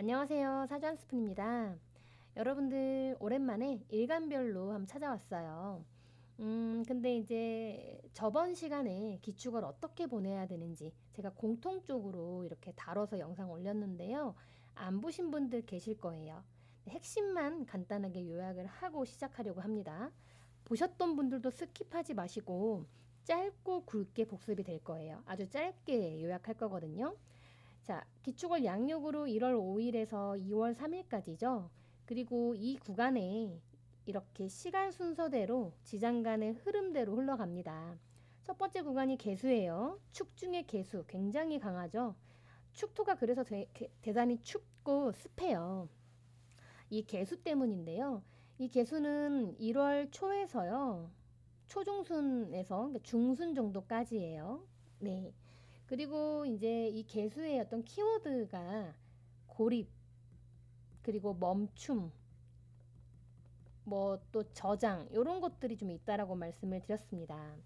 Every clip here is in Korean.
안녕하세요. 사전 스푼입니다. 여러분들 오랜만에 일간별로 한번 찾아왔어요. 근데 이제 저번 시간에 기축을 어떻게 보내야 되는지 제가 공통적으로 이렇게 다뤄서 영상 올렸는데요. 안 보신 분들 계실 거예요. 핵심만 간단하게 요약을 하고 시작하려고 합니다. 보셨던 분들도 스킵하지 마시고 짧고 굵게 복습이 될 거예요. 아주 짧게 요약할 거거든요. 자, 기축월 양력으로 1월 5일에서 2월 3일까지죠. 그리고 이 구간에 이렇게 시간 순서대로 지장간의 흐름대로 흘러갑니다. 첫 번째 구간이 개수예요. 축 중에 개수 굉장히 강하죠. 축토가 그래서 대단히 춥고 습해요. 이 개수 때문인데요. 이 개수는 1월 초에서요. 초중순에서 그러니까 중순 정도까지예요. 네. 그리고 이제 이 개수의 어떤 키워드가 고립, 그리고 멈춤, 뭐 또 저장, 이런 것들이 좀 있다라고 말씀을 드렸습니다.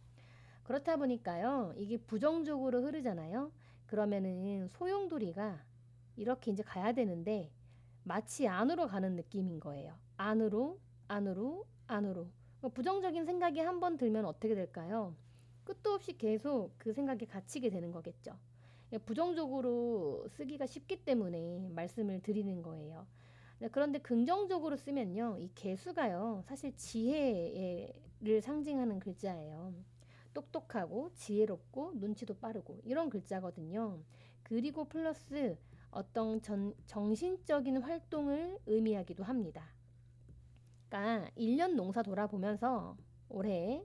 그렇다 보니까요, 이게 부정적으로 흐르잖아요. 그러면은 소용돌이가 이렇게 이제 가야 되는데 마치 안으로 가는 느낌인 거예요. 안으로, 안으로, 안으로. 부정적인 생각이 한 번 들면 어떻게 될까요? 끝도 없이 계속 그 생각에 갇히게 되는 거겠죠. 부정적으로 쓰기가 쉽기 때문에 말씀을 드리는 거예요. 그런데 긍정적으로 쓰면요, 이 개수가요, 사실 지혜를 상징하는 글자예요. 똑똑하고 지혜롭고 눈치도 빠르고 이런 글자거든요. 그리고 플러스 어떤 정신적인 활동을 의미하기도 합니다. 그러니까 1년 농사 돌아보면서 올해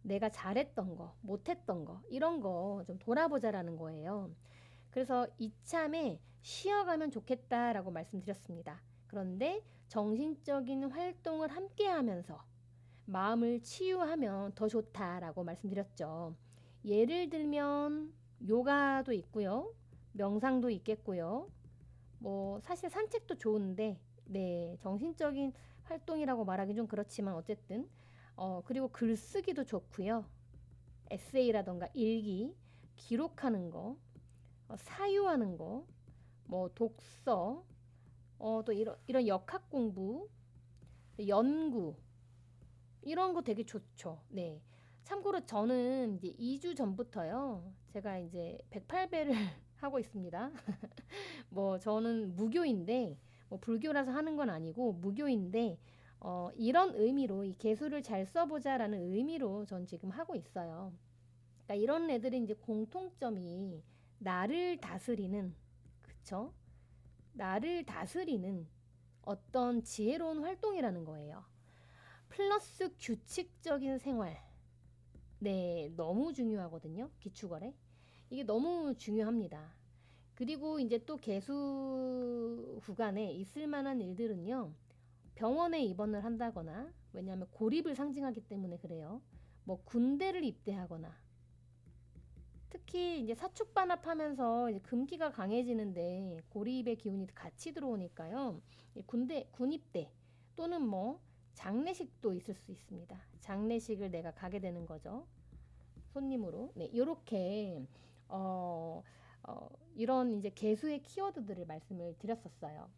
내가 잘했던 거, 못했던 거, 이런 거 좀 돌아보자라는 거예요. 그래서 이참에 쉬어가면 좋겠다라고 말씀드렸습니다. 그런데 정신적인 활동을 함께 하면서 마음을 치유하면 더 좋다라고 말씀드렸죠. 예를 들면 요가도 있고요. 명상도 있겠고요. 뭐 사실 산책도 좋은데 네, 정신적인 활동이라고 말하기 좀 그렇지만 어쨌든 그리고 글쓰기도 좋고요. 에세이라던가 일기, 기록하는 거, 사유하는 거, 뭐 독서, 또 이런 역학 공부, 연구 이런 거 되게 좋죠. 네. 참고로 저는 이제 2주 전부터요. 제가 이제 108배를 하고 있습니다. 뭐 저는 무교인데 뭐 불교라서 하는 건 아니고 무교인데 이런 의미로 이 개수를 잘 써보자라는 의미로 전 지금 하고 있어요. 그러니까 이런 애들이 이제 공통점이 나를 다스리는 그쵸? 나를 다스리는 어떤 지혜로운 활동이라는 거예요. 플러스 규칙적인 생활. 네, 너무 중요하거든요. 기축월에. 이게 너무 중요합니다. 그리고 이제 또 개수 구간에 있을 만한 일들은요. 병원에 입원을 한다거나, 왜냐하면 고립을 상징하기 때문에 그래요. 뭐 군대를 입대하거나, 특히 이제 사축반합하면서 이제 금기가 강해지는데 고립의 기운이 같이 들어오니까요. 군입대 또는 뭐 장례식도 있을 수 있습니다. 장례식을 내가 가게 되는 거죠. 손님으로. 네, 이렇게 이런 이제 개수의 키워드들을 말씀을 드렸었어요.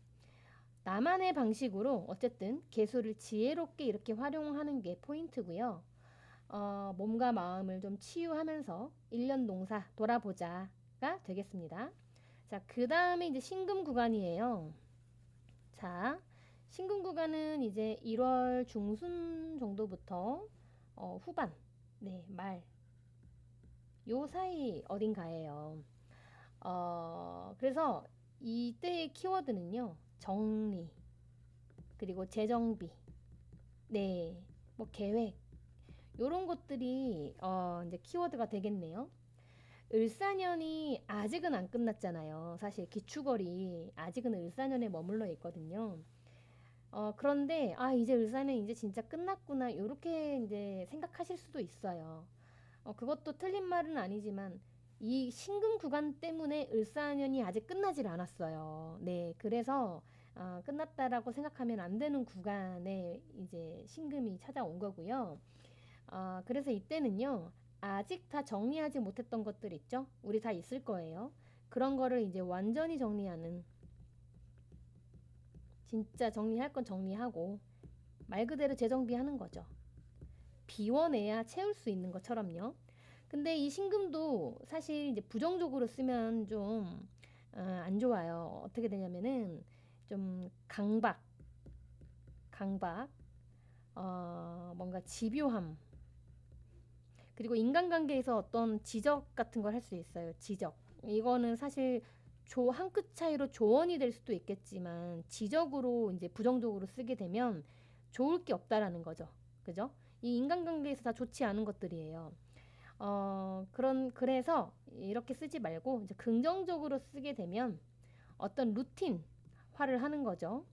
나만의 방식으로 어쨌든 개수를 지혜롭게 이렇게 활용하는 게 포인트고요. 몸과 마음을 좀 치유하면서 1년 농사 돌아보자가 되겠습니다. 자, 그 다음에 이제 신금 구간이에요. 자, 신금 구간은 이제 1월 중순 정도부터 후반, 네, 말, 요 사이 어딘가예요. 그래서 이때의 키워드는요, 정리, 그리고 재정비, 네, 뭐 계획, 요런 것들이 이제 키워드가 되겠네요. 을사년이 아직은 안 끝났잖아요. 사실 기축월이 아직은 을사년에 머물러 있거든요. 그런데 이제 을사년 이제 진짜 끝났구나. 요렇게 이제 생각하실 수도 있어요. 그것도 틀린 말은 아니지만 이 신금 구간 때문에 을사년이 아직 끝나질 않았어요. 네, 그래서 끝났다라고 생각하면 안 되는 구간에 이제 신금이 찾아온 거고요. 그래서 이때는요, 아직 다 정리하지 못했던 것들 있죠? 우리 다 있을 거예요. 그런 거를 이제 완전히 정리하는, 진짜 정리할 건 정리하고 말 그대로 재정비하는 거죠. 비워내야 채울 수 있는 것처럼요. 근데 이 신금도 사실 이제 부정적으로 쓰면 좀 안 좋아요. 어떻게 되냐면은 좀 강박, 뭔가 집요함, 그리고 인간관계에서 어떤 지적 같은 걸 할 수 있어요. 지적. 이거는 사실 한 끗 차이로 조언이 될 수도 있겠지만 지적으로 이제 부정적으로 쓰게 되면 좋을 게 없다라는 거죠. 그죠? 이 인간관계에서 다 좋지 않은 것들이에요. 그래서 이렇게 쓰지 말고 이제 긍정적으로 쓰게 되면 어떤 루틴화를 하는 거죠.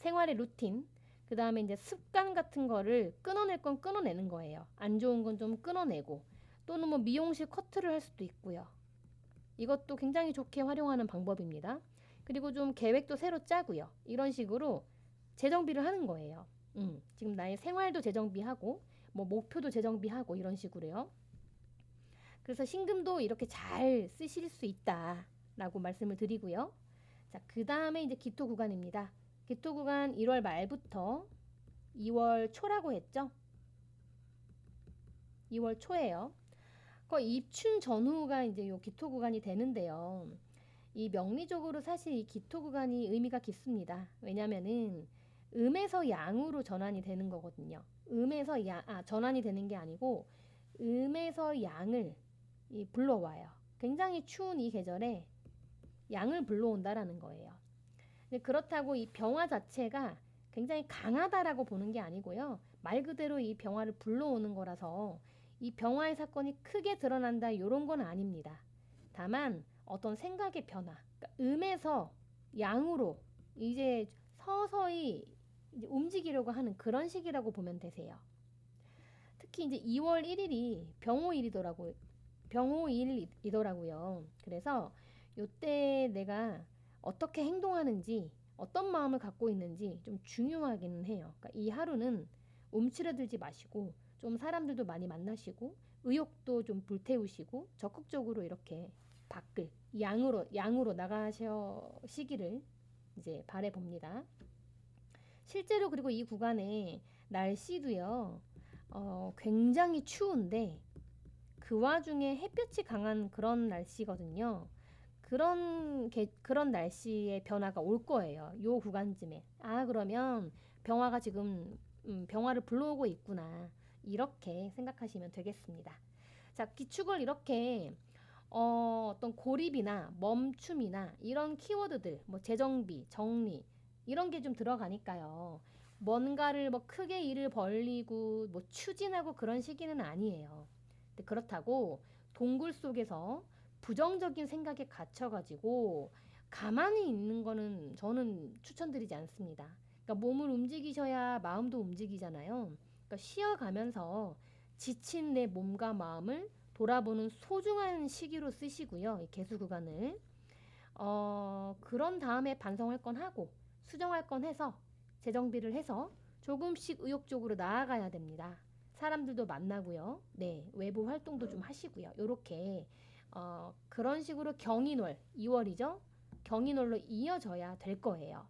생활의 루틴. 그 다음에 이제 습관 같은 거를 끊어낼 건 끊어내는 거예요. 안 좋은 건 좀 끊어내고 또는 뭐 미용실 커트를 할 수도 있고요. 이것도 굉장히 좋게 활용하는 방법입니다. 그리고 좀 계획도 새로 짜고요. 이런 식으로 재정비를 하는 거예요. 지금 나의 생활도 재정비하고 뭐 목표도 재정비하고 이런 식으로요. 그래서 신금도 이렇게 잘 쓰실 수 있다라고 말씀을 드리고요. 자, 그 다음에 이제 기토 구간입니다. 기토 구간 1월 말부터 2월 초라고 했죠? 2월 초예요. 그 입춘 전후가 이제 요 기토 구간이 되는데요. 이 명리적으로 사실 이 기토 구간이 의미가 깊습니다. 왜냐면은 음에서 양으로 전환이 되는 거거든요. 전환이 되는 게 아니고 음에서 양을 불러와요. 굉장히 추운 이 계절에 양을 불러온다라는 거예요. 그렇다고 이 병화 자체가 굉장히 강하다라고 보는 게 아니고요. 말 그대로 이 병화를 불러오는 거라서 이 병화의 사건이 크게 드러난다 이런 건 아닙니다. 다만 어떤 생각의 변화, 그러니까 음에서 양으로 이제 서서히 이제 움직이려고 하는 그런 시기라고 보면 되세요. 특히 이제 2월 1일이 병호일이더라고요. 그래서 요때 내가 어떻게 행동하는지 어떤 마음을 갖고 있는지 좀 중요하기는 해요. 그러니까 이 하루는 움츠러들지 마시고 좀 사람들도 많이 만나시고 의욕도 좀 불태우시고 적극적으로 이렇게 밖을 양으로 나가시기를 이제 바래 봅니다. 실제로 그리고 이 구간에 날씨도요. 굉장히 추운데 그 와중에 햇볕이 강한 그런 날씨거든요. 그런 날씨의 변화가 올 거예요. 요 구간쯤에. 그러면 병화가 지금 병화를 불러오고 있구나. 이렇게 생각하시면 되겠습니다. 자, 기축을 이렇게 어떤 고립이나 멈춤이나 이런 키워드들, 뭐 재정비, 정리 이런 게 좀 들어가니까요. 뭔가를 뭐 크게 일을 벌리고 뭐 추진하고 그런 시기는 아니에요. 근데 그렇다고 동굴 속에서 부정적인 생각에 갇혀가지고 가만히 있는 거는 저는 추천드리지 않습니다. 그러니까 몸을 움직이셔야 마음도 움직이잖아요. 그러니까 쉬어가면서 지친 내 몸과 마음을 돌아보는 소중한 시기로 쓰시고요. 이 개수 구간을. 그런 다음에 반성할 건 하고 수정할 건 해서 재정비를 해서 조금씩 의욕적으로 나아가야 됩니다. 사람들도 만나고요. 네, 외부 활동도 좀 하시고요. 요렇게 그런 식으로 경인월 2월이죠. 경인월로 이어져야 될 거예요.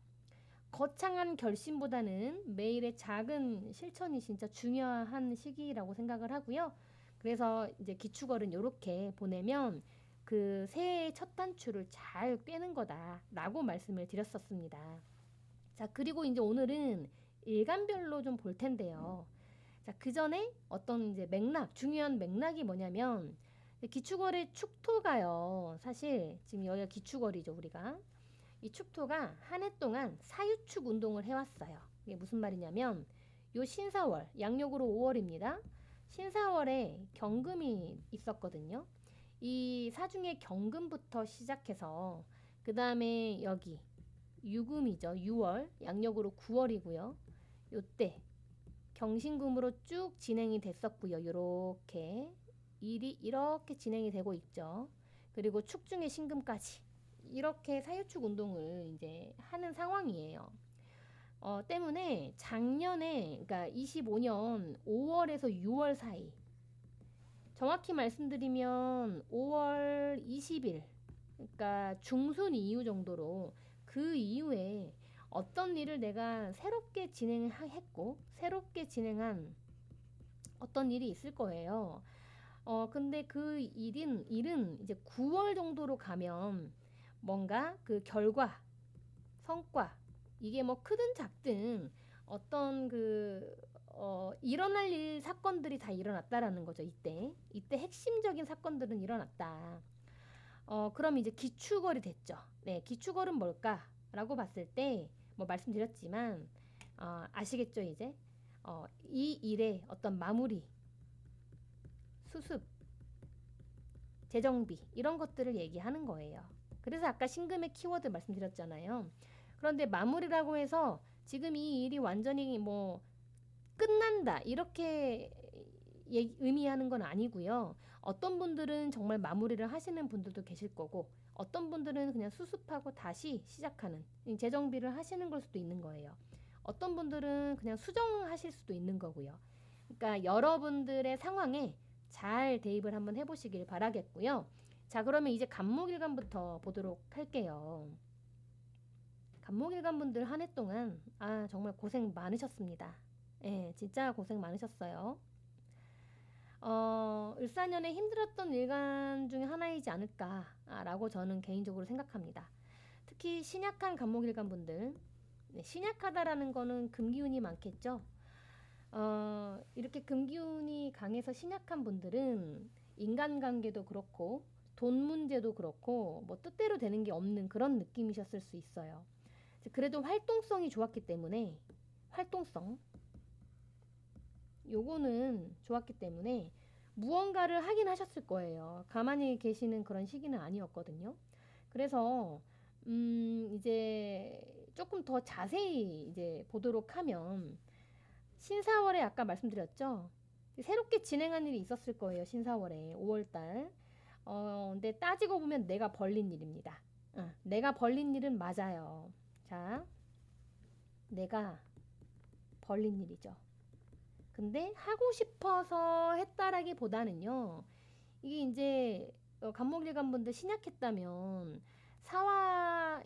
거창한 결심보다는 매일의 작은 실천이 진짜 중요한 시기라고 생각을 하고요. 그래서 이제 기축월은 이렇게 보내면 그 새해의 첫 단추를 잘 꿰는 거다라고 말씀을 드렸었습니다. 자, 그리고 이제 오늘은 일간별로 좀 볼 텐데요. 자, 그 전에 어떤 이제 중요한 맥락이 뭐냐면 기축월의 축토가요. 사실 지금 여기가 기축월이죠, 우리가. 이 축토가 한 해 동안 사유축 운동을 해왔어요. 이게 무슨 말이냐면 요 신사월, 양력으로 5월입니다. 신사월에 경금이 있었거든요. 이 사중의 경금부터 시작해서 그 다음에 여기 유금이죠. 6월, 양력으로 9월이고요. 요때 경신금으로 쭉 진행이 됐었고요. 요렇게 일이 이렇게 진행이 되고 있죠. 그리고 축중의 신금까지 이렇게 사유축 운동을 이제 하는 상황이에요. 때문에 작년에 그러니까 25년 5월에서 6월 사이 정확히 말씀드리면 5월 20일 그러니까 중순 이후 정도로 그 이후에 어떤 일을 내가 새롭게 진행했고 새롭게 진행한 어떤 일이 있을 거예요. 근데 그 일은 이제 9월 정도로 가면 뭔가 그 결과, 성과, 이게 뭐 크든 작든 어떤 일어날 사건들이 다 일어났다라는 거죠. 이때 핵심적인 사건들은 일어났다. 그럼 이제 기축월이 됐죠. 네, 기축월은 뭘까라고 봤을 때 뭐 말씀드렸지만 아시겠죠, 이제? 이 일의 어떤 마무리, 수습, 재정비 이런 것들을 얘기하는 거예요. 그래서 아까 신금의 키워드 말씀드렸잖아요. 그런데 마무리라고 해서 지금 이 일이 완전히 뭐 끝난다 이렇게 의미하는 건 아니고요. 어떤 분들은 정말 마무리를 하시는 분들도 계실 거고 어떤 분들은 그냥 수습하고 다시 시작하는 재정비를 하시는 걸 수도 있는 거예요. 어떤 분들은 그냥 수정하실 수도 있는 거고요. 그러니까 여러분들의 상황에 잘 대입을 한번 해보시길 바라겠고요. 자, 그러면 이제 간목일간부터 보도록 할게요. 간목일간 분들 한 해 동안 정말 고생 많으셨습니다. 예, 진짜 고생 많으셨어요. 을사년에 힘들었던 일간 중에 하나이지 않을까라고 저는 개인적으로 생각합니다. 특히 신약한 간목일간 분들, 네, 신약하다라는 거는 금기운이 많겠죠. 이렇게 금기운이 강해서 신약한 분들은 인간관계도 그렇고 돈 문제도 그렇고 뭐 뜻대로 되는 게 없는 그런 느낌이셨을 수 있어요. 그래도 활동성이 좋았기 때문에 활동성 요거는 좋았기 때문에 무언가를 하긴 하셨을 거예요. 가만히 계시는 그런 시기는 아니었거든요. 그래서 이제 조금 더 자세히 이제 보도록 하면 신사월에 아까 말씀드렸죠. 새롭게 진행한 일이 있었을 거예요. 신사월에 5월달. 근데 따지고 보면 내가 벌린 일입니다. 내가 벌린 일은 맞아요. 자, 내가 벌린 일이죠. 근데 하고 싶어서 했다라기보다는요. 이게 이제 간목일간 분들 신약했다면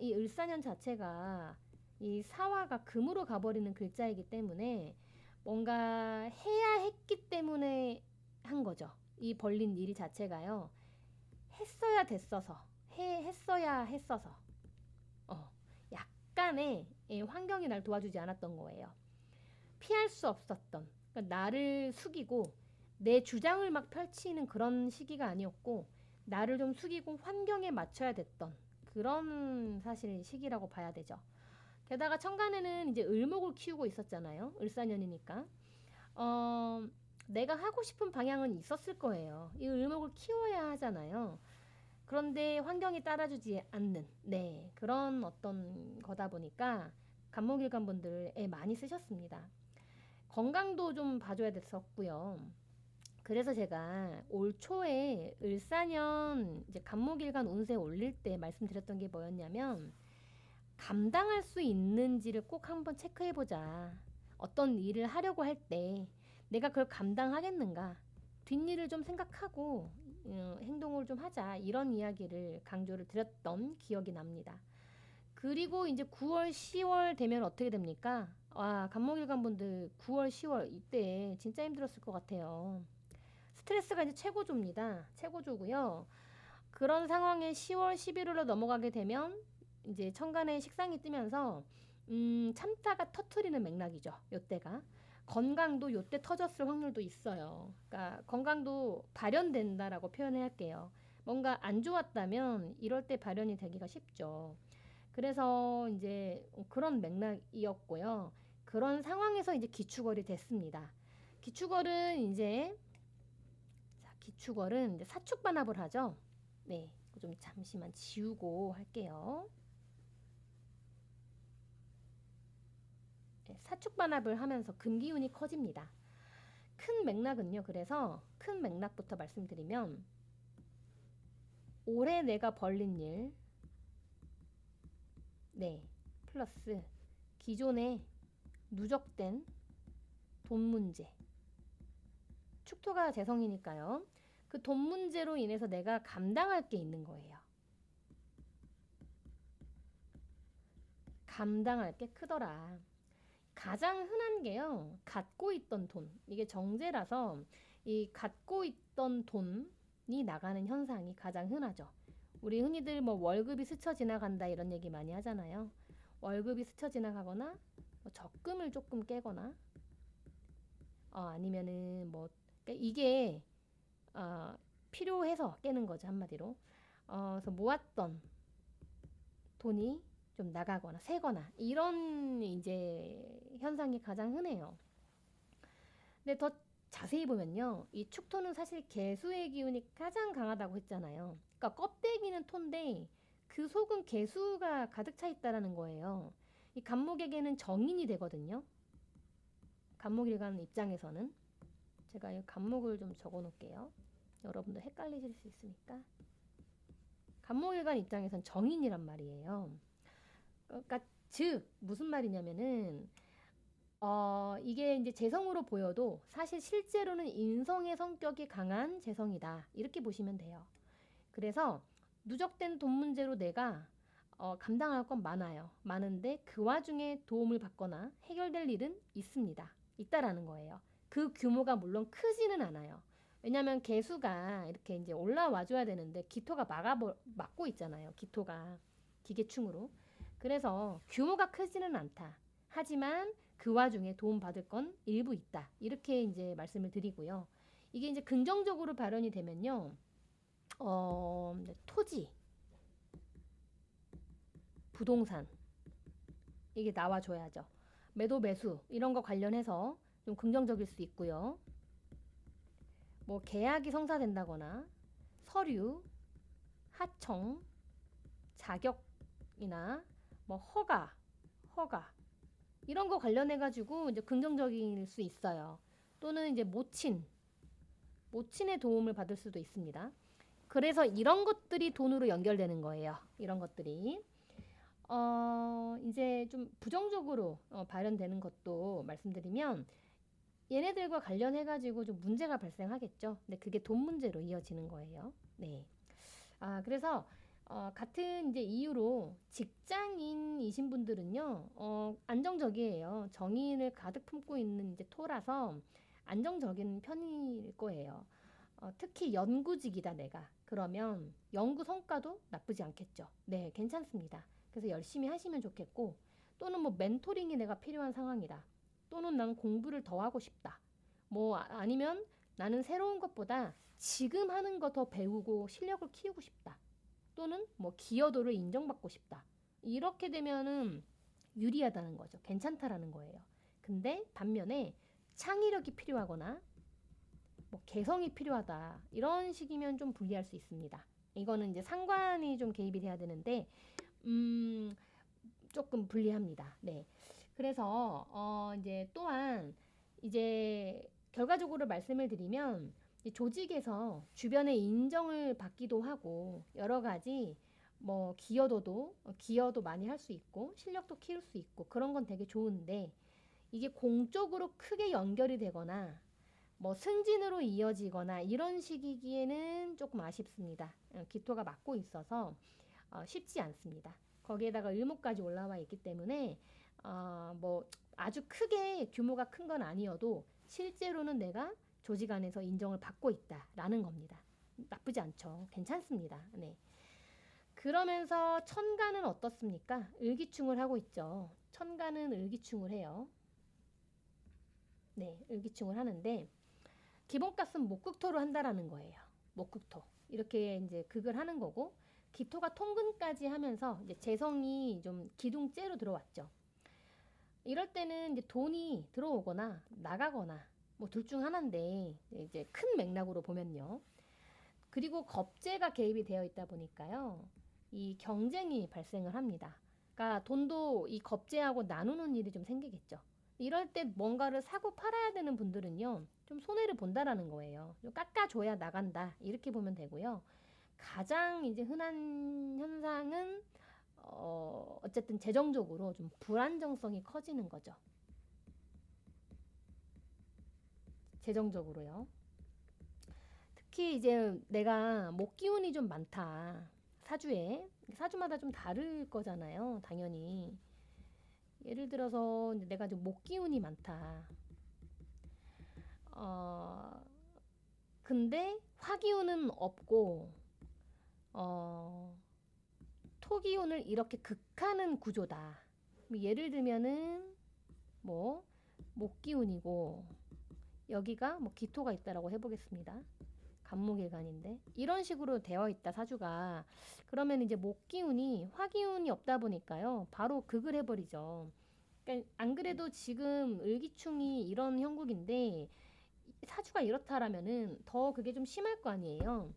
이 을사년 자체가 이 사화가 금으로 가버리는 글자이기 때문에 뭔가 해야 했기 때문에 한 거죠. 이 벌린 일 자체가요. 했어야 됐어서 했어야 했어서 약간의 환경이 날 도와주지 않았던 거예요. 피할 수 없었던 그러니까 나를 숙이고 내 주장을 막 펼치는 그런 시기가 아니었고 나를 좀 숙이고 환경에 맞춰야 됐던 그런 사실 시기라고 봐야 되죠. 게다가 천간에는 이제 을목을 키우고 있었잖아요. 을사년이니까. 내가 하고 싶은 방향은 있었을 거예요. 이 을목을 키워야 하잖아요. 그런데 환경이 따라주지 않는 그런 어떤 거다 보니까 간목일간 분들 애 많이 쓰셨습니다. 건강도 좀 봐줘야 됐었고요. 그래서 제가 올 초에 을사년 이제 간목일간 운세 올릴 때 말씀드렸던 게 뭐였냐면 감당할 수 있는지를 꼭 한번 체크해보자. 어떤 일을 하려고 할 때 내가 그걸 감당하겠는가? 뒷일을 좀 생각하고 행동을 좀 하자. 이런 이야기를 강조를 드렸던 기억이 납니다. 그리고 이제 9월, 10월 되면 어떻게 됩니까? 간목일간 분들 9월, 10월 이때 진짜 힘들었을 것 같아요. 스트레스가 이제 최고조입니다. 최고조고요. 그런 상황에 10월, 11월로 넘어가게 되면 이제 천간에 식상이 뜨면서 참다가 터트리는 맥락이죠. 요때가. 건강도 요때 터졌을 확률도 있어요. 그러니까 건강도 발현된다라고 표현을 할게요. 뭔가 안 좋았다면 이럴 때 발현이 되기가 쉽죠. 그래서 이제 그런 맥락이었고요. 그런 상황에서 이제 기축월이 됐습니다. 기축월은 이제 사축반합을 하죠. 네, 좀 잠시만 지우고 할게요. 네, 사축반합을 하면서 금기운이 커집니다. 큰 맥락은요. 그래서 큰 맥락부터 말씀드리면 올해 내가 벌린 일, 플러스 기존에 누적된 돈 문제, 축토가 재성이니까요. 그 돈 문제로 인해서 내가 감당할 게 있는 거예요. 감당할 게 크더라. 가장 흔한 게요. 갖고 있던 돈. 이게 정제라서 이 갖고 있던 돈이 나가는 현상이 가장 흔하죠. 우리 흔히들 뭐 월급이 스쳐 지나간다 이런 얘기 많이 하잖아요. 월급이 스쳐 지나가거나 뭐 적금을 조금 깨거나 아니면은 뭐 그러니까 이게 필요해서 깨는 거죠 한마디로. 그래서 모았던 돈이 좀 나가거나 새거나 이런 이제 현상이 가장 흔해요. 근데 더 자세히 보면요, 이 축토는 사실 개수의 기운이 가장 강하다고 했잖아요. 그러니까 껍데기는 토인데 그 속은 개수가 가득 차 있다라는 거예요. 이 간목에게는 정인이 되거든요. 간목일간 입장에서는 제가 이 간목을 좀 적어 놓을게요. 여러분도 헷갈리실 수 있으니까. 간목일간 입장에선 정인이란 말이에요. 그러니까 즉 무슨 말이냐면은 이게 이제 재성으로 보여도 사실 실제로는 인성의 성격이 강한 재성이다. 이렇게 보시면 돼요. 그래서 누적된 돈 문제로 내가 감당할 건 많아요. 많은데 그 와중에 도움을 받거나 해결될 일은 있습니다. 있다라는 거예요. 그 규모가 물론 크지는 않아요. 왜냐하면 개수가 이렇게 이제 올라와 줘야 되는데 기토가 막고 있잖아요. 기토가 기계충으로. 그래서 규모가 크지는 않다. 하지만 그 와중에 도움받을 건 일부 있다. 이렇게 이제 말씀을 드리고요. 이게 이제 긍정적으로 발현이 되면요. 토지, 부동산 이게 나와줘야죠. 매도 매수 이런 거 관련해서 좀 긍정적일 수 있고요. 뭐 계약이 성사된다거나 서류, 하청, 자격이나 뭐 허가 이런 거 관련해 가지고 이제 긍정적일 수 있어요. 또는 이제 모친의 도움을 받을 수도 있습니다. 그래서 이런 것들이 돈으로 연결되는 거예요. 이런 것들이. 이제 좀 부정적으로 발현되는 것도 말씀드리면 얘네들과 관련해가지고 좀 문제가 발생하겠죠. 근데 그게 돈 문제로 이어지는 거예요. 네. 그래서 같은 이제 이유로 직장인이신 분들은요, 안정적이에요. 정인을 가득 품고 있는 이제 토라서 안정적인 편일 거예요. 특히 연구직이다 내가. 그러면 연구 성과도 나쁘지 않겠죠. 네, 괜찮습니다. 그래서 열심히 하시면 좋겠고, 또는 뭐 멘토링이 내가 필요한 상황이다. 또는 난 공부를 더 하고 싶다. 뭐 아니면 나는 새로운 것보다 지금 하는 거 더 배우고 실력을 키우고 싶다. 또는 뭐 기여도를 인정받고 싶다. 이렇게 되면은 유리하다는 거죠. 괜찮다라는 거예요. 근데 반면에 창의력이 필요하거나 뭐 개성이 필요하다. 이런 식이면 좀 불리할 수 있습니다. 이거는 이제 상관이 좀 개입이 돼야 되는데 조금 불리합니다. 네. 그래서 이제 또한 이제 결과적으로 말씀을 드리면 조직에서 주변의 인정을 받기도 하고 여러 가지 뭐 기여도 많이 할 수 있고 실력도 키울 수 있고 그런 건 되게 좋은데 이게 공적으로 크게 연결이 되거나 뭐 승진으로 이어지거나 이런 시기기에는 조금 아쉽습니다. 기토가 막고 있어서 쉽지 않습니다. 거기에다가 을목까지 올라와 있기 때문에 뭐 아주 크게 규모가 큰 건 아니어도 실제로는 내가 조직 안에서 인정을 받고 있다라는 겁니다. 나쁘지 않죠. 괜찮습니다. 네. 그러면서 천간은 어떻습니까? 을기충을 하고 있죠. 천간은 을기충을 해요. 네, 을기충을 하는데 기본값은 목극토로 한다라는 거예요. 목극토. 이렇게 이제 극을 하는 거고 기토가 통근까지 하면서 이제 재성이 좀 기둥째로 들어왔죠. 이럴 때는 이제 돈이 들어오거나 나가거나 뭐 둘 중 하나인데 이제 큰 맥락으로 보면요. 그리고 겁재가 개입이 되어 있다 보니까요. 이 경쟁이 발생을 합니다. 그러니까 돈도 이 겁재하고 나누는 일이 좀 생기겠죠. 이럴 때 뭔가를 사고 팔아야 되는 분들은요. 좀 손해를 본다라는 거예요. 좀 깎아줘야 나간다. 이렇게 보면 되고요. 가장 이제 흔한 현상은 어쨌든 재정적으로 좀 불안정성이 커지는 거죠. 재정적으로요. 특히 이제 내가 목 기운이 좀 많다. 사주에. 사주마다 좀 다를 거잖아요. 당연히. 예를 들어서 이제 내가 좀 목 기운이 많다. 어, 근데 화 기운은 없고 어, 토 기운을 이렇게 극하는 구조다. 예를 들면은 뭐 목 기운이고 여기가 뭐 기토가 있다라고 해보겠습니다. 간목일간인데 이런 식으로 되어 있다 사주가. 그러면 이제 목 기운이 화 기운이 없다 보니까요 바로 극을 해버리죠. 그러니까 안 그래도 지금 을기충이 이런 형국인데 사주가 이렇다라면은 더 그게 좀 심할 거 아니에요.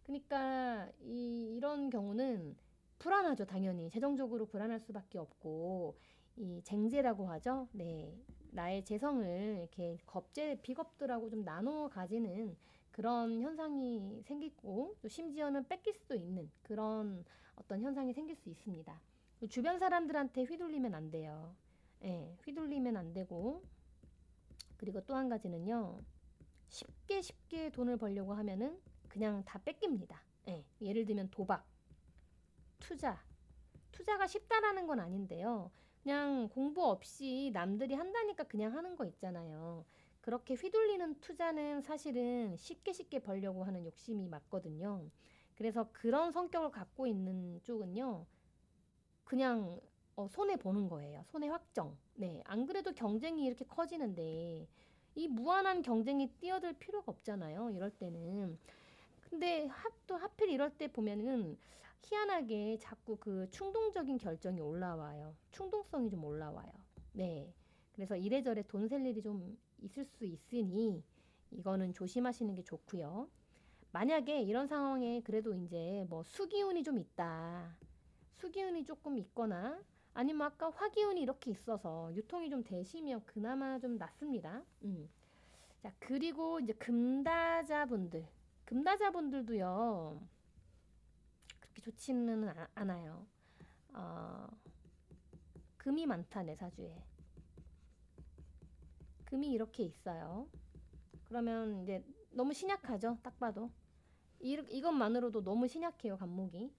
그러니까 이런 경우는 불안하죠. 당연히 재정적으로 불안할 수밖에 없고 이 쟁제라고 하죠. 네, 나의 재성을 이렇게 겁재 비겁들하고 좀 나눠 가지는 그런 현상이 생기고 또 심지어는 뺏길 수도 있는 그런 어떤 현상이 생길 수 있습니다. 주변 사람들한테 휘둘리면 안 돼요. 예, 휘둘리면 안 되고 그리고 또 한 가지는요. 쉽게 돈을 벌려고 하면은 그냥 다 뺏깁니다. 예, 예를 들면 도박, 투자. 투자가 쉽다라는 건 아닌데요. 그냥 공부 없이 남들이 한다니까 그냥 하는 거 있잖아요. 그렇게 휘둘리는 투자는 사실은 쉽게 벌려고 하는 욕심이 맞거든요. 그래서 그런 성격을 갖고 있는 쪽은요. 그냥 손해 보는 거예요. 손해 확정. 네, 안 그래도 경쟁이 이렇게 커지는데 이 무한한 경쟁이 뛰어들 필요가 없잖아요. 이럴 때는. 근데 또 하필 이럴 때 보면은 희한하게 자꾸 그 충동적인 결정이 올라와요. 충동성이 좀 올라와요. 네. 그래서 이래저래 돈 셀 일이 좀 있을 수 있으니 이거는 조심하시는 게 좋고요. 만약에 이런 상황에 그래도 이제 뭐 수기운이 좀 있다. 수기운이 조금 있거나 아니면 아까 화기운이 이렇게 있어서 유통이 좀 되시면 그나마 좀 낫습니다. 자, 그리고 이제 금다자분들도요, 그렇게 좋지는 않아요. 어, 금이 많다, 내 사주에. 금이 이렇게 있어요. 그러면 이제 너무 신약하죠, 딱 봐도. 이것만으로도 너무 신약해요, 간목이.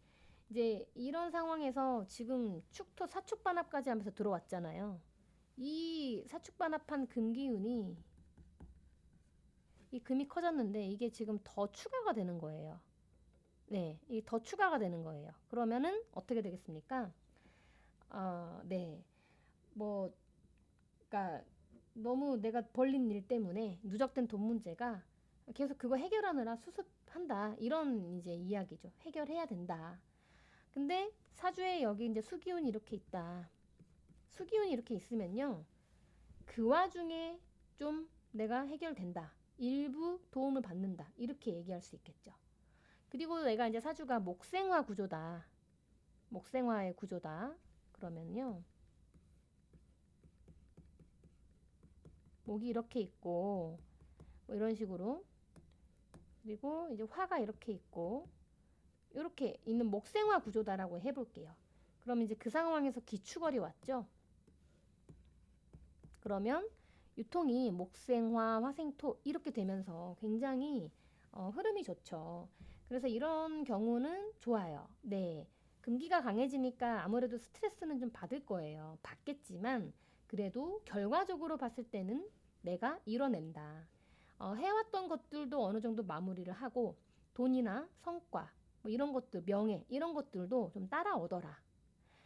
이제 이런 상황에서 지금 축토 사축반합까지 하면서 들어왔잖아요. 이 사축반합한 금기운이 이 금이 커졌는데 이게 지금 더 추가가 되는 거예요. 네, 이게 더 추가가 되는 거예요. 그러면은 어떻게 되겠습니까? 네, 뭐, 그러니까 너무 내가 벌린 일 때문에 누적된 돈 문제가 계속 그거 해결하느라 수습한다. 이런 이제 이야기죠. 해결해야 된다. 근데 사주에 여기 이제 수기운이 이렇게 있다. 수기운이 이렇게 있으면요. 그 와중에 좀 내가 해결된다. 일부 도움을 받는다. 이렇게 얘기할 수 있겠죠. 그리고 내가 이제 사주가 목생화 구조다. 목생화의 구조다. 그러면요. 목이 이렇게 있고 뭐 이런 식으로 그리고 이제 화가 이렇게 있고 이렇게 있는 목생화 구조다라고 해볼게요. 그럼 이제 그 상황에서 기축월이 왔죠. 그러면 유통이 목생화, 화생토 이렇게 되면서 굉장히 흐름이 좋죠. 그래서 이런 경우는 좋아요. 네. 금기가 강해지니까 아무래도 스트레스는 좀 받을 거예요. 받겠지만 그래도 결과적으로 봤을 때는 내가 이뤄낸다. 해왔던 것들도 어느 정도 마무리를 하고 돈이나 성과 뭐 이런 것들, 명예 이런 것들도 좀 따라오더라.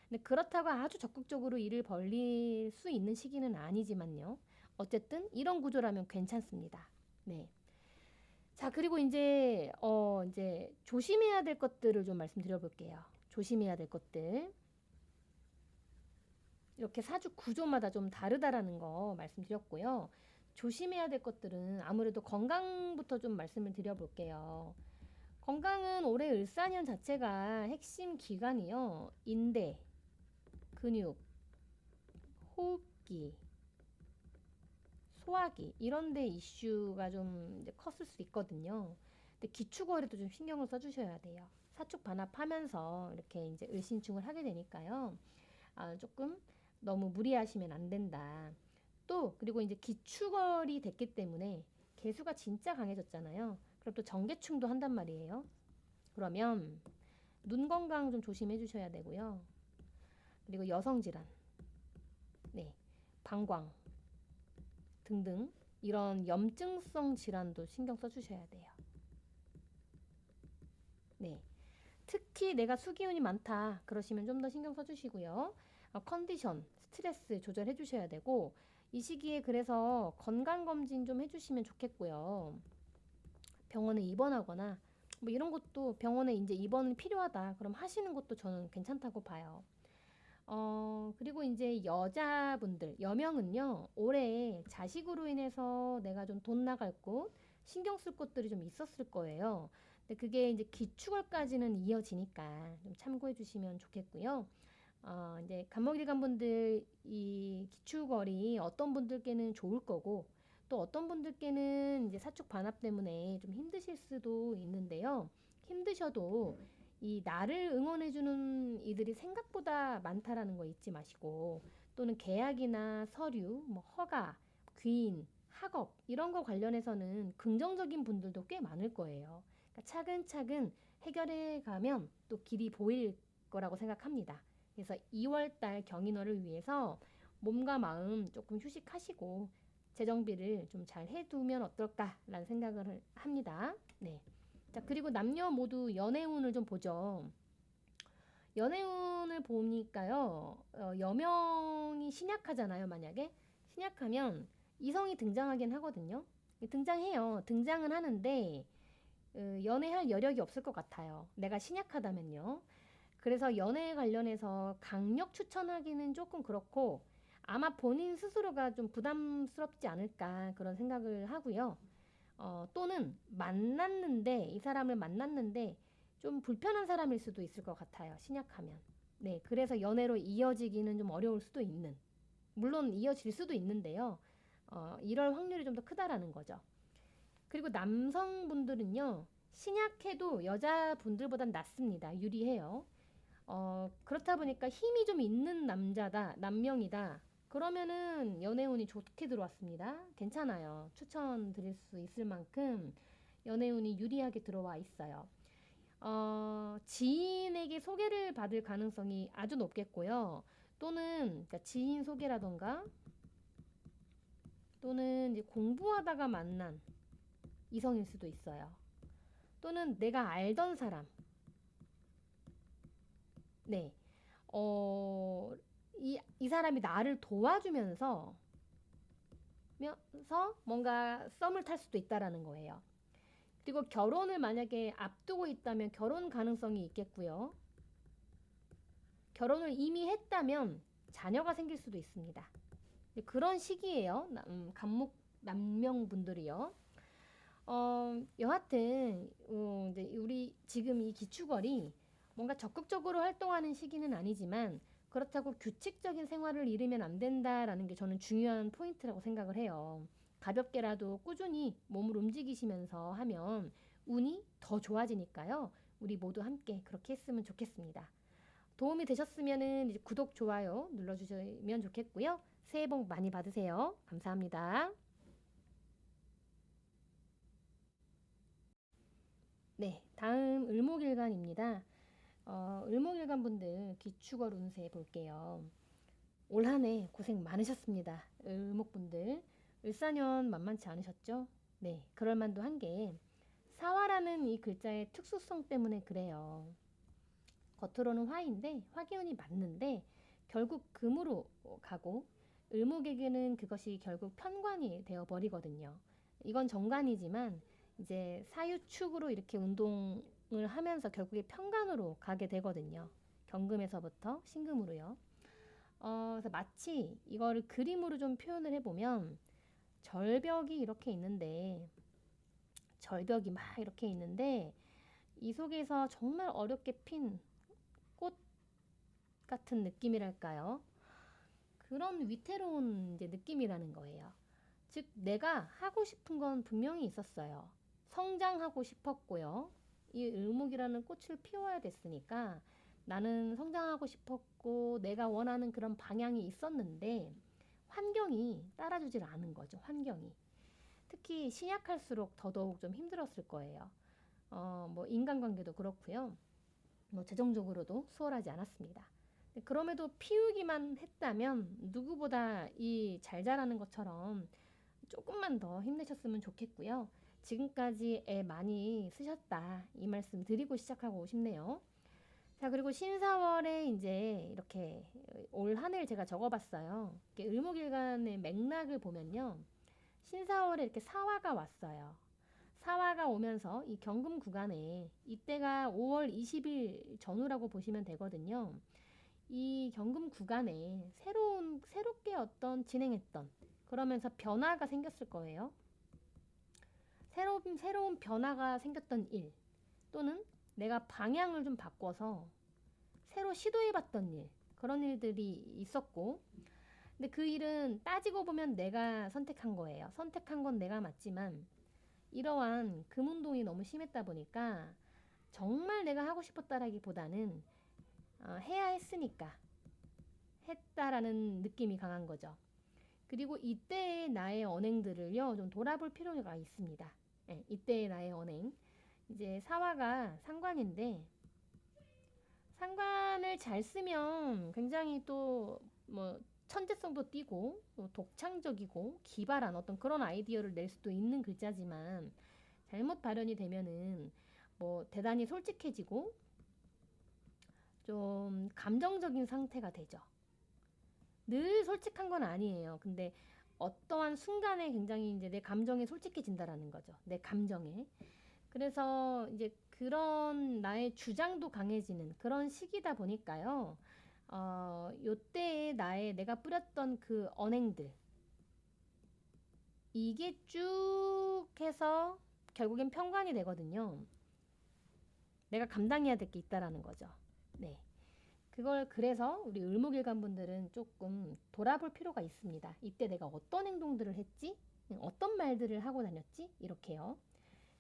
근데 그렇다고 아주 적극적으로 일을 벌릴 수 있는 시기는 아니지만요. 어쨌든 이런 구조라면 괜찮습니다. 네. 자, 그리고 이제 조심해야 될 것들을 좀 말씀드려 볼게요. 조심해야 될 것들. 이렇게 사주 구조마다 좀 다르다라는 거 말씀드렸고요. 조심해야 될 것들은 아무래도 건강부터 좀 말씀을 드려 볼게요. 건강은 올해 을사년 자체가 핵심 기관이요. 인대, 근육, 호흡기, 소화기 이런 데 이슈가 좀 이제 컸을 수 있거든요. 근데 기축월에도 좀 신경을 써주셔야 돼요. 사축 반합하면서 이렇게 이제 을신충을 하게 되니까요. 조금 너무 무리하시면 안 된다. 또 그리고 이제 기축월이 됐기 때문에 개수가 진짜 강해졌잖아요. 그럼 또 정계충도 한단 말이에요. 그러면 눈 건강 좀 조심해 주셔야 되고요. 그리고 여성 질환. 방광 등등 이런 염증성 질환도 신경 써주셔야 돼요. 네. 특히 내가 수기운이 많다 그러시면 좀 더 신경 써주시고요. 컨디션, 스트레스 조절해 주셔야 되고 이 시기에 그래서 건강검진 좀 해주시면 좋겠고요. 병원에 입원하거나 뭐 이런 것도 병원에 이제 입원이 필요하다 그럼 하시는 것도 저는 괜찮다고 봐요. 그리고 이제 여자분들, 여명은요, 올해 자식으로 인해서 내가 좀 돈 나갈 곳, 신경 쓸 것들이 좀 있었을 거예요. 근데 그게 이제 기축월까지는 이어지니까 좀 참고해 주시면 좋겠고요. 이제 간목일간 분들 이 기축월이 어떤 분들께는 좋을 거고, 또 어떤 분들께는 이제 사축 반합 때문에 좀 힘드실 수도 있는데요. 힘드셔도 이 나를 응원해주는 이들이 생각보다 많다라는 거 잊지 마시고 또는 계약이나 서류, 뭐 허가, 귀인, 학업 이런 거 관련해서는 긍정적인 분들도 꽤 많을 거예요. 그러니까 차근차근 해결해 가면 또 길이 보일 거라고 생각합니다. 그래서 2월달 경인월을 위해서 몸과 마음 조금 휴식하시고 재정비를 좀 잘 해두면 어떨까라는 생각을 합니다. 네. 자, 그리고 남녀 모두 연애운을 좀 보죠. 연애운을 보니까요, 여명이 신약하잖아요, 만약에. 신약하면 이성이 등장하긴 하거든요. 등장해요. 등장은 하는데, 연애할 여력이 없을 것 같아요. 내가 신약하다면요. 그래서 연애 관련해서 강력 추천하기는 조금 그렇고, 아마 본인 스스로가 좀 부담스럽지 않을까 그런 생각을 하고요. 또는 만났는데 이 사람을 만났는데 좀 불편한 사람일 수도 있을 것 같아요. 신약하면. 네, 그래서 연애로 이어지기는 좀 어려울 수도 있는. 물론 이어질 수도 있는데요. 이럴 확률이 좀 더 크다라는 거죠. 그리고 남성분들은요. 신약해도 여자분들보단 낫습니다. 유리해요. 그렇다 보니까 힘이 좀 있는 남자다, 남명이다. 그러면은 연애운이 좋게 들어왔습니다. 괜찮아요. 추천드릴 수 있을 만큼 연애운이 유리하게 들어와 있어요. 지인에게 소개를 받을 가능성이 아주 높겠고요. 또는 그러니까 지인 소개라던가 또는 이제 공부하다가 만난 이성일 수도 있어요. 또는 내가 알던 사람. 네. 이 사람이 나를 도와주면서 뭔가 썸을 탈 수도 있다라는 거예요. 그리고 결혼을 만약에 앞두고 있다면 결혼 가능성이 있겠고요. 결혼을 이미 했다면 자녀가 생길 수도 있습니다. 그런 시기예요. 간목 남명분들이요. 여하튼 이제 우리 지금 이 기축월이 뭔가 적극적으로 활동하는 시기는 아니지만 그렇다고 규칙적인 생활을 잃으면 안 된다라는 게 저는 중요한 포인트라고 생각을 해요. 가볍게라도 꾸준히 몸을 움직이시면서 하면 운이 더 좋아지니까요. 우리 모두 함께 그렇게 했으면 좋겠습니다. 도움이 되셨으면 이제 구독, 좋아요 눌러주시면 좋겠고요. 새해 복 많이 받으세요. 감사합니다. 네, 다음 을목일간입니다. 을목일간 분들 기축월 운세 볼게요. 올 한 해 고생 많으셨습니다. 을목분들. 을사년 만만치 않으셨죠? 네, 그럴 만도 한 게 사화라는 이 글자의 특수성 때문에 그래요. 겉으로는 화인데 화기운이 맞는데 결국 금으로 가고 을목에게는 그것이 결국 편관이 되어 버리거든요. 이건 정관이지만 이제 사유축으로 이렇게 운동을 하면서 결국에 편관으로 가게 되거든요. 경금에서부터 신금으로요. 그래서 마치 이거를 그림으로 좀 표현을 해보면 절벽이 이렇게 있는데 절벽이 막 이렇게 있는데 이 속에서 정말 어렵게 핀 꽃 같은 느낌이랄까요? 그런 위태로운 이제 느낌이라는 거예요. 즉 내가 하고 싶은 건 분명히 있었어요. 성장하고 싶었고요. 이 을목이라는 꽃을 피워야 됐으니까 나는 성장하고 싶었고 내가 원하는 그런 방향이 있었는데 환경이 따라주질 않은 거죠. 환경이. 특히 신약할수록 더더욱 좀 힘들었을 거예요. 뭐 인간관계도 그렇고요. 뭐 재정적으로도 수월하지 않았습니다. 그럼에도 피우기만 했다면 누구보다 이 잘 자라는 것처럼 조금만 더 힘내셨으면 좋겠고요. 지금까지 애 많이 쓰셨다 이 말씀 드리고 시작하고 싶네요. 자, 그리고 신사월에 이제 이렇게 올 한 해를 제가 적어봤어요. 을목일간의 맥락을 보면요. 신사월에 이렇게 사화가 왔어요. 사화가 오면서 이 경금 구간에 이때가 5월 20일 전후라고 보시면 되거든요. 이 경금 구간에 새롭게 어떤 진행했던 그러면서 변화가 생겼을 거예요. 새로운 변화가 생겼던 일 또는 내가 방향을 좀 바꿔서 새로 시도해봤던 일 그런 일들이 있었고 근데 그 일은 따지고 보면 내가 선택한 거예요. 선택한 건 내가 맞지만 이러한 금운동이 너무 심했다 보니까 정말 내가 하고 싶었다라기보다는 해야 했으니까 했다라는 느낌이 강한 거죠. 그리고 이때의 나의 언행들을요 좀 돌아볼 필요가 있습니다. 네, 이때의 나의 언행 이제 사화가 상관인데 상관을 잘 쓰면 굉장히 또 뭐 천재성도 띄고 또 독창적이고 기발한 어떤 그런 아이디어를 낼 수도 있는 글자지만 잘못 발현이 되면은 뭐 대단히 솔직해지고 좀 감정적인 상태가 되죠. 늘 솔직한 건 아니에요. 근데 어떠한 순간에 굉장히 이제 내 감정에 솔직해진다라는 거죠. 내 감정에. 그래서 이제 그런 나의 주장도 강해지는 그런 시기다 보니까요. 요때에 내가 뿌렸던 그 언행들 이게 쭉 해서 결국엔 평관이 되거든요. 내가 감당해야 될 게 있다라는 거죠. 네. 그걸 그래서 우리 을목일간 분들은 조금 돌아볼 필요가 있습니다. 이때 내가 어떤 행동들을 했지? 어떤 말들을 하고 다녔지? 이렇게요.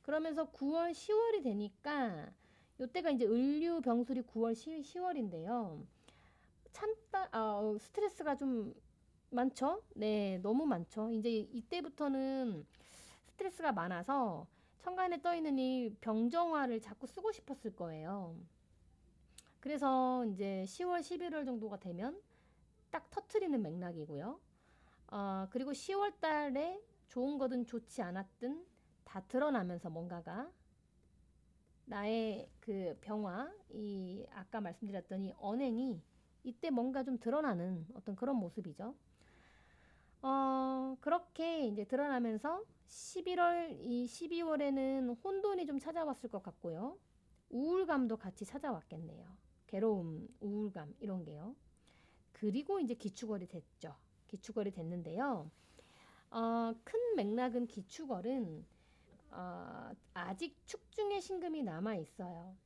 그러면서 9월, 10월이 되니까 요때가 이제 을류 병술이 9월, 10월인데요. 스트레스가 좀 많죠? 네, 너무 많죠. 이제 이때부터는 스트레스가 많아서 천간에 떠 있는 이 병정화를 자꾸 쓰고 싶었을 거예요. 그래서 이제 10월, 11월 정도가 되면 딱 터트리는 맥락이고요. 그리고 10월 달에 좋은 거든 좋지 않았든 다 드러나면서 뭔가가 나의 그 병화, 이 아까 말씀드렸던 이 언행이 이때 뭔가 좀 드러나는 어떤 그런 모습이죠. 그렇게 이제 드러나면서 12월에는 혼돈이 좀 찾아왔을 것 같고요. 우울감도 같이 찾아왔겠네요. 괴로움, 우울감 이런 게요. 그리고 이제 기축월이 됐죠. 기축월이 됐는데요. 큰 맥락은 기축월은 아직 축중의 신금이 남아 있어요.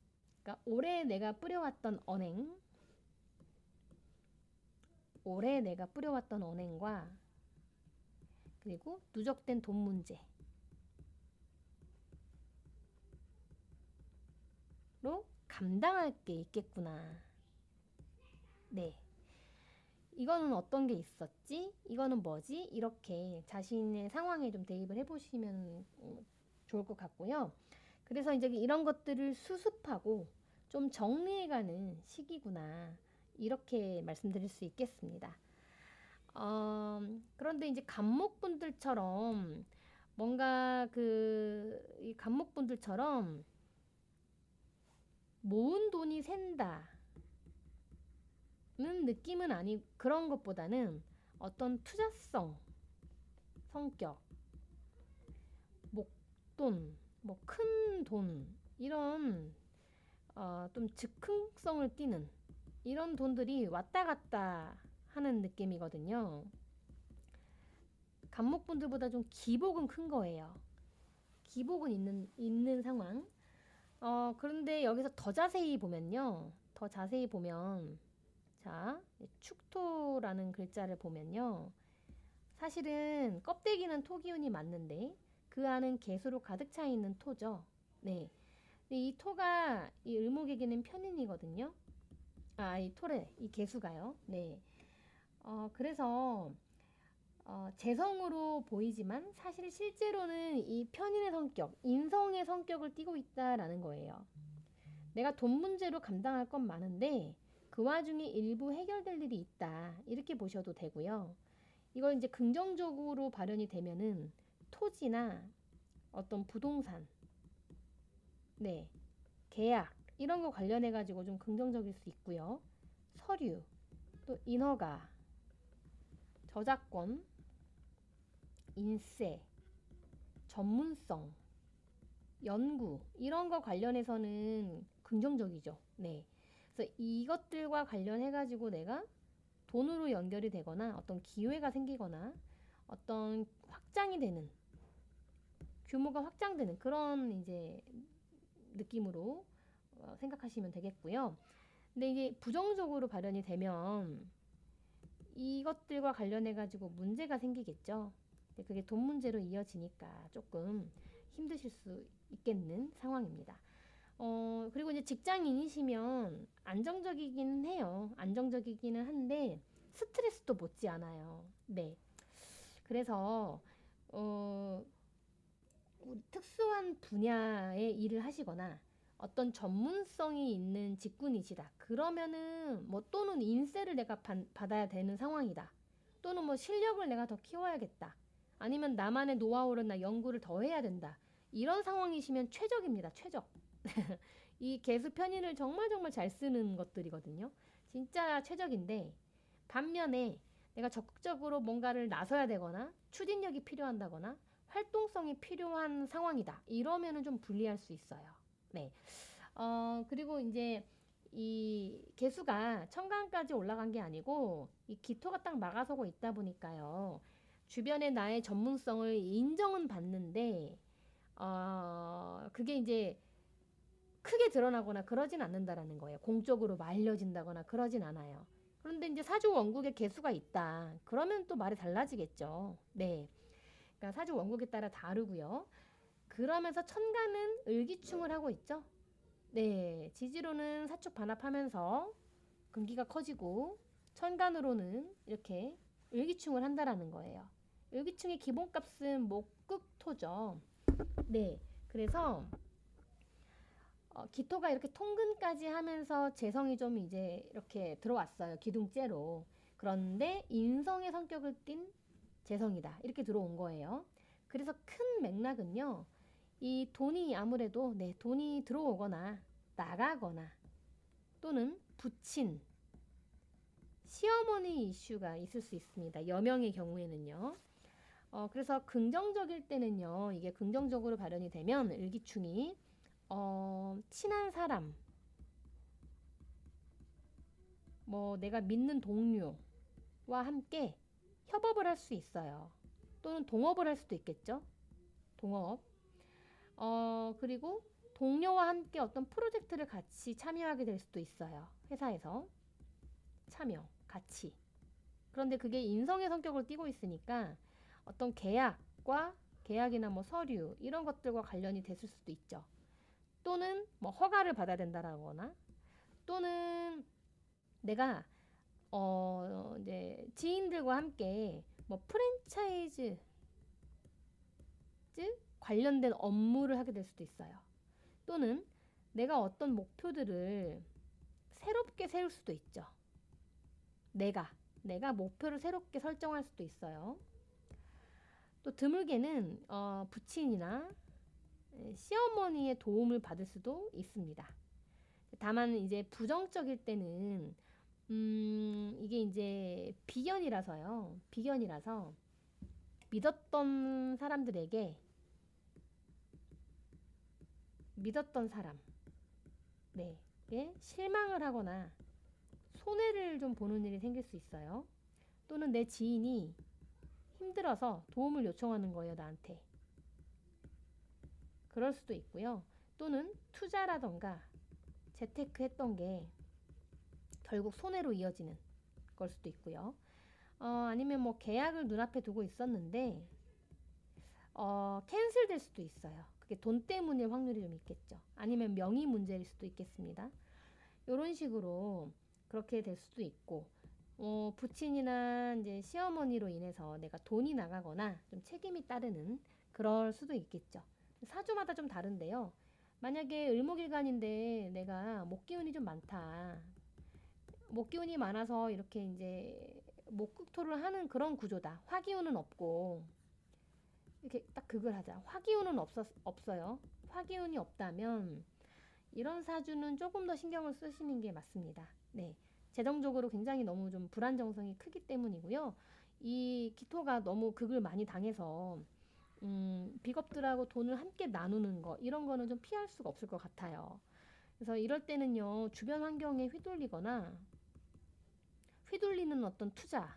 그러니까 올해 내가 뿌려왔던 언행과 그리고 누적된 돈 문제로 감당할 게 있겠구나. 네. 이거는 어떤 게 있었지? 이거는 뭐지? 이렇게 자신의 상황에 좀 대입을 해보시면 좋을 것 같고요. 그래서 이제 이런 것들을 수습하고 좀 정리해가는 시기구나. 이렇게 말씀드릴 수 있겠습니다. 그런데 이제 간목분들처럼 뭔가 이 간목분들처럼 모은 돈이 샌다는 느낌은 그런 것보다는 어떤 투자성, 성격, 목돈, 뭐 큰 돈, 이런 좀 즉흥성을 띠는 이런 돈들이 왔다 갔다 하는 느낌이거든요. 간목분들보다 좀 기복은 큰 거예요. 기복은 있는 상황. 그런데 여기서 더 자세히 보면요. 자, 축토라는 글자를 보면요. 사실은 껍데기는 토기운이 맞는데 그 안은 개수로 가득 차 있는 토죠. 네. 이 토가 이 을목에게는 편인이거든요. 이 개수가요. 네. 그래서 재성으로 보이지만 사실 실제로는 이 편인의 성격, 인성의 성격을 띠고 있다라는 거예요. 내가 돈 문제로 감당할 건 많은데 그 와중에 일부 해결될 일이 있다. 이렇게 보셔도 되고요. 이걸 이제 긍정적으로 발현이 되면은 토지나 어떤 부동산, 네, 계약 이런 거 관련해 가지고 좀 긍정적일 수 있고요. 서류, 또 인허가, 저작권, 인쇄, 전문성, 연구 이런 거 관련해서는 긍정적이죠. 네. 그래서 이것들과 관련해 가지고 내가 돈으로 연결이 되거나 어떤 기회가 생기거나 어떤 확장이 되는 규모가 확장되는 그런 이제 느낌으로 생각하시면 되겠고요. 근데 이게 부정적으로 발현이 되면 이것들과 관련해 가지고 문제가 생기겠죠. 그게 돈 문제로 이어지니까 조금 힘드실 수 있겠는 상황입니다. 그리고 이제 직장인이시면 안정적이긴 해요. 안정적이기는 한데 스트레스도 못지 않아요. 네. 그래서 어, 특수한 분야의 일을 하시거나 어떤 전문성이 있는 직군이시다. 그러면은 뭐 또는 인세를 내가 받아야 되는 상황이다. 또는 뭐 실력을 내가 더 키워야겠다. 아니면 나만의 노하우나 연구를 더 해야 된다. 이런 상황이시면 최적입니다. 최적. 이 개수 편인을 정말 정말 잘 쓰는 것들이거든요. 진짜 최적인데 반면에 내가 적극적으로 뭔가를 나서야 되거나 추진력이 필요한다거나 활동성이 필요한 상황이다. 이러면은 좀 불리할 수 있어요. 네. 그리고 이제 이 개수가 천간까지 올라간 게 아니고 이 기토가 딱 막아서고 있다 보니까요. 주변에 나의 전문성을 인정은 받는데 그게 이제 크게 드러나거나 그러진 않는다라는 거예요. 공적으로 막 알려진다거나 그러진 않아요. 그런데 이제 사주 원국에 개수가 있다. 그러면 또 말이 달라지겠죠. 네. 그러니까 사주 원국에 따라 다르고요. 그러면서 천간은 을기충을 하고 있죠. 네. 지지로는 사축 반합하면서 금기가 커지고 천간으로는 이렇게 을기충을 한다라는 거예요. 을기충의 기본값은 목극토죠. 네. 그래서 기토가 이렇게 통근까지 하면서 재성이 좀 이제 이렇게 들어왔어요. 기둥째로. 그런데 인성의 성격을 띤 재성이다. 이렇게 들어온 거예요. 그래서 큰 맥락은요. 이 돈이 아무래도 돈이 들어오거나 나가거나 또는 부친 시어머니 이슈가 있을 수 있습니다. 여명의 경우에는요. 그래서 긍정적일 때는요. 이게 긍정적으로 발현이 되면 을기충이 친한 사람, 뭐 내가 믿는 동료와 함께 협업을 할 수 있어요. 또는 동업을 할 수도 있겠죠. 동업. 그리고 동료와 함께 어떤 프로젝트를 같이 참여하게 될 수도 있어요. 회사에서 참여, 같이. 그런데 그게 인성의 성격을 띠고 있으니까 어떤 계약이나 뭐 서류 이런 것들과 관련이 됐을 수도 있죠. 또는 뭐 허가를 받아야 된다라거나 또는 내가 이제 지인들과 함께 뭐 프랜차이즈 관련된 업무를 하게 될 수도 있어요. 또는 내가 어떤 목표들을 새롭게 세울 수도 있죠. 내가 목표를 새롭게 설정할 수도 있어요. 또 드물게는 부친이나 시어머니의 도움을 받을 수도 있습니다. 다만 이제 부정적일 때는 이게 이제 비견이라서 믿었던 사람들에게 믿었던 사람, 네, 실망을 하거나 손해를 좀 보는 일이 생길 수 있어요. 또는 내 지인이 힘들어서 도움을 요청하는 거예요, 나한테. 그럴 수도 있고요. 또는 투자라던가 재테크 했던 게 결국 손해로 이어지는 걸 수도 있고요. 아니면 뭐 계약을 눈앞에 두고 있었는데 캔슬될 수도 있어요. 그게 돈 때문일 확률이 좀 있겠죠. 아니면 명의 문제일 수도 있겠습니다. 이런 식으로 그렇게 될 수도 있고 부친이나 이제 시어머니로 인해서 내가 돈이 나가거나 좀 책임이 따르는 그럴 수도 있겠죠. 사주마다 좀 다른데요. 만약에 을목일간인데 내가 목기운이 좀 많다. 목기운이 많아서 이렇게 이제 목극토를 하는 그런 구조다. 화기운은 없고 이렇게 딱 극을 하자. 화기운은 없어요. 화기운이 없다면 이런 사주는 조금 더 신경을 쓰시는 게 맞습니다. 네. 재정적으로 굉장히 너무 좀 불안정성이 크기 때문이고요. 이 기토가 너무 극을 많이 당해서 비겁들하고 돈을 함께 나누는 거 이런 거는 좀 피할 수가 없을 것 같아요. 그래서 이럴 때는요. 주변 환경에 휘둘리거나 휘둘리는 어떤 투자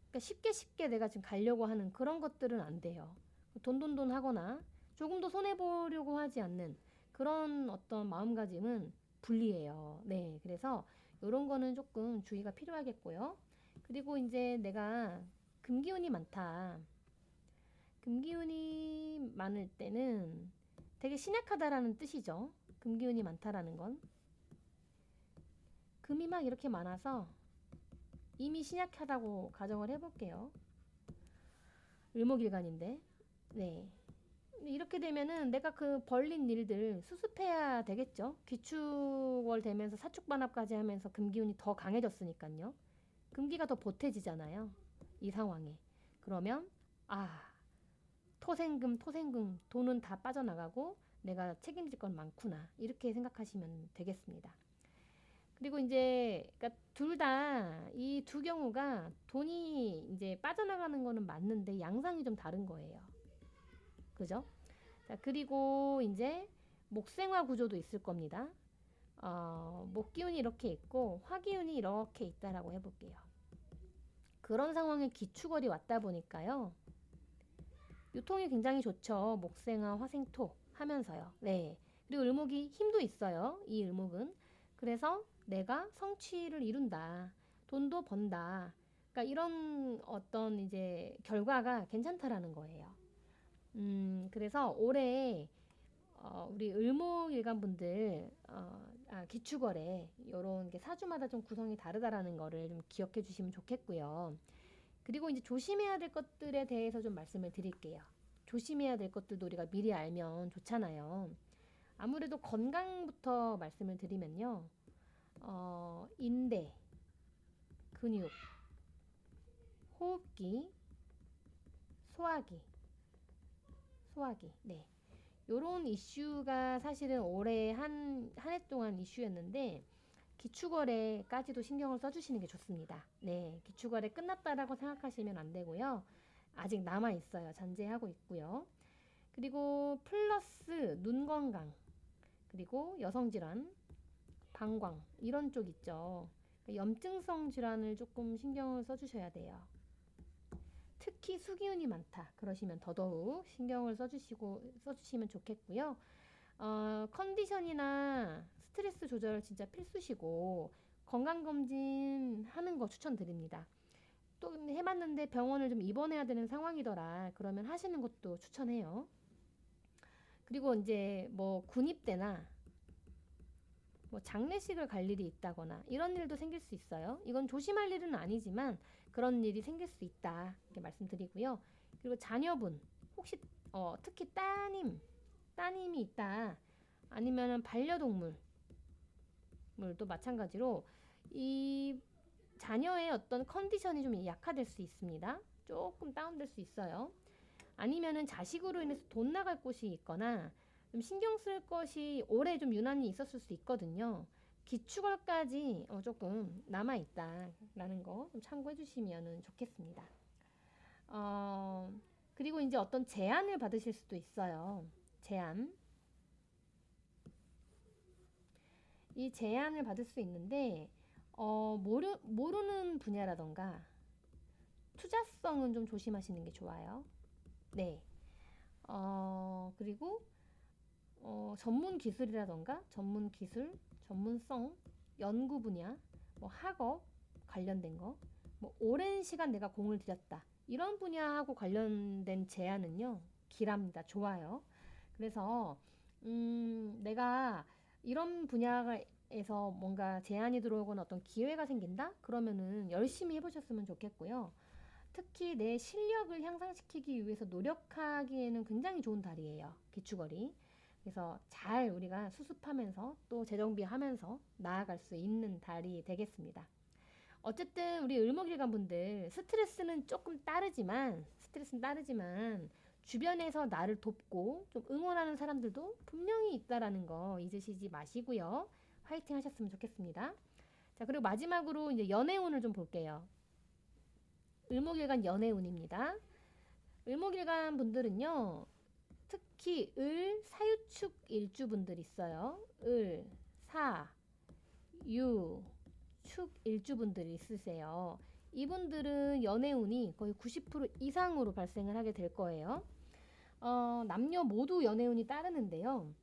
그러니까 쉽게 내가 지금 가려고 하는 그런 것들은 안 돼요. 돈 하거나 조금 더 손해보려고 하지 않는 그런 어떤 마음가짐은 불리해요. 네, 그래서 이런 거는 조금 주의가 필요하겠고요. 그리고 이제 내가 금기운이 많다. 금기운이 많을 때는 되게 신약하다라는 뜻이죠. 금기운이 많다라는 건. 금이 막 이렇게 많아서 이미 신약하다고 가정을 해볼게요. 을목일간인데. 네. 이렇게 되면은 내가 그 벌린 일들 수습해야 되겠죠. 기축월 되면서 사축반합까지 하면서 금기운이 더 강해졌으니까요. 금기가 더 보태지잖아요. 이 상황에. 그러면 토생금 돈은 다 빠져나가고 내가 책임질 건 많구나. 이렇게 생각하시면 되겠습니다. 그리고 이제 그러니까 둘 다 이 두 경우가 돈이 이제 빠져나가는 거는 맞는데 양상이 좀 다른 거예요. 그죠? 자, 그리고 이제 목생화 구조도 있을 겁니다. 목기운이 이렇게 있고 화기운이 이렇게 있다라고 해볼게요. 그런 상황에 기축월이 왔다 보니까요. 유통이 굉장히 좋죠. 목생화, 화생토 하면서요. 네. 그리고 을목이 힘도 있어요. 이 을목은. 그래서 내가 성취를 이룬다. 돈도 번다. 그러니까 이런 어떤 이제 결과가 괜찮다라는 거예요. 그래서 올해 우리 을목일간분들 기축월에 이런 게 사주마다 좀 구성이 다르다라는 거를 좀 기억해 주시면 좋겠고요. 그리고 이제 조심해야 될 것들에 대해서 좀 말씀을 드릴게요. 조심해야 될 것들도 우리가 미리 알면 좋잖아요. 아무래도 건강부터 말씀을 드리면요. 인대, 근육, 호흡기, 소화기. 네. 요런 이슈가 사실은 올해 한 해 동안 이슈였는데 기축월에까지도 신경을 써주시는 게 좋습니다. 네, 기축월에 끝났다라고 생각하시면 안 되고요. 아직 남아 있어요. 잔재하고 있고요. 그리고 플러스 눈 건강, 그리고 여성 질환, 방광 이런 쪽 있죠. 염증성 질환을 조금 신경을 써주셔야 돼요. 특히 수기운이 많다 그러시면 더더욱 신경을 써주시면 좋겠고요. 컨디션이나 스트레스 조절 진짜 필수시고 건강검진 하는 거 추천드립니다. 또 해봤는데 병원을 좀 입원해야 되는 상황이더라 그러면 하시는 것도 추천해요. 그리고 이제 뭐 군입대나 뭐 장례식을 갈 일이 있다거나 이런 일도 생길 수 있어요. 이건 조심할 일은 아니지만 그런 일이 생길 수 있다 이렇게 말씀드리고요. 그리고 자녀분 혹시 특히 따님이 있다 아니면은 반려동물도 마찬가지로 이 자녀의 어떤 컨디션이 좀 약화될 수 있습니다. 조금 다운될 수 있어요. 아니면은 자식으로 인해서 돈 나갈 곳이 있거나 좀 신경 쓸 것이 올해 좀 유난히 있었을 수 있거든요. 기축월까지 조금 남아 있다라는 거 좀 참고해 주시면 좋겠습니다. 그리고 이제 어떤 제안을 받으실 수도 있어요. 이 제안을 받을 수 있는데 모르는 분야라던가 투자성은 좀 조심하시는 게 좋아요. 네. 그리고 전문 기술이라던가 전문 기술, 전문성, 연구 분야, 뭐 학업 관련된 거, 뭐 오랜 시간 내가 공을 들였다. 이런 분야하고 관련된 제안은요, 길합니다. 좋아요. 그래서 내가 이런 분야에서 뭔가 제안이 들어오거나 어떤 기회가 생긴다? 그러면은 열심히 해보셨으면 좋겠고요. 특히 내 실력을 향상시키기 위해서 노력하기에는 굉장히 좋은 달이에요. 기축월이. 그래서 잘 우리가 수습하면서 또 재정비하면서 나아갈 수 있는 달이 되겠습니다. 어쨌든 우리 을목일간 분들 스트레스는 따르지만 주변에서 나를 돕고 좀 응원하는 사람들도 분명히 있다라는 거 잊으시지 마시고요. 화이팅 하셨으면 좋겠습니다. 자, 그리고 마지막으로 이제 연애운을 좀 볼게요. 을목일간 연애운입니다. 을목일간 분들은요, 특히 사유축 일주분들 있어요. 사, 축 일주분들이 있으세요. 이분들은 연애운이 거의 90% 이상으로 발생을 하게 될 거예요. 남녀 모두 연애운이 따르는데요.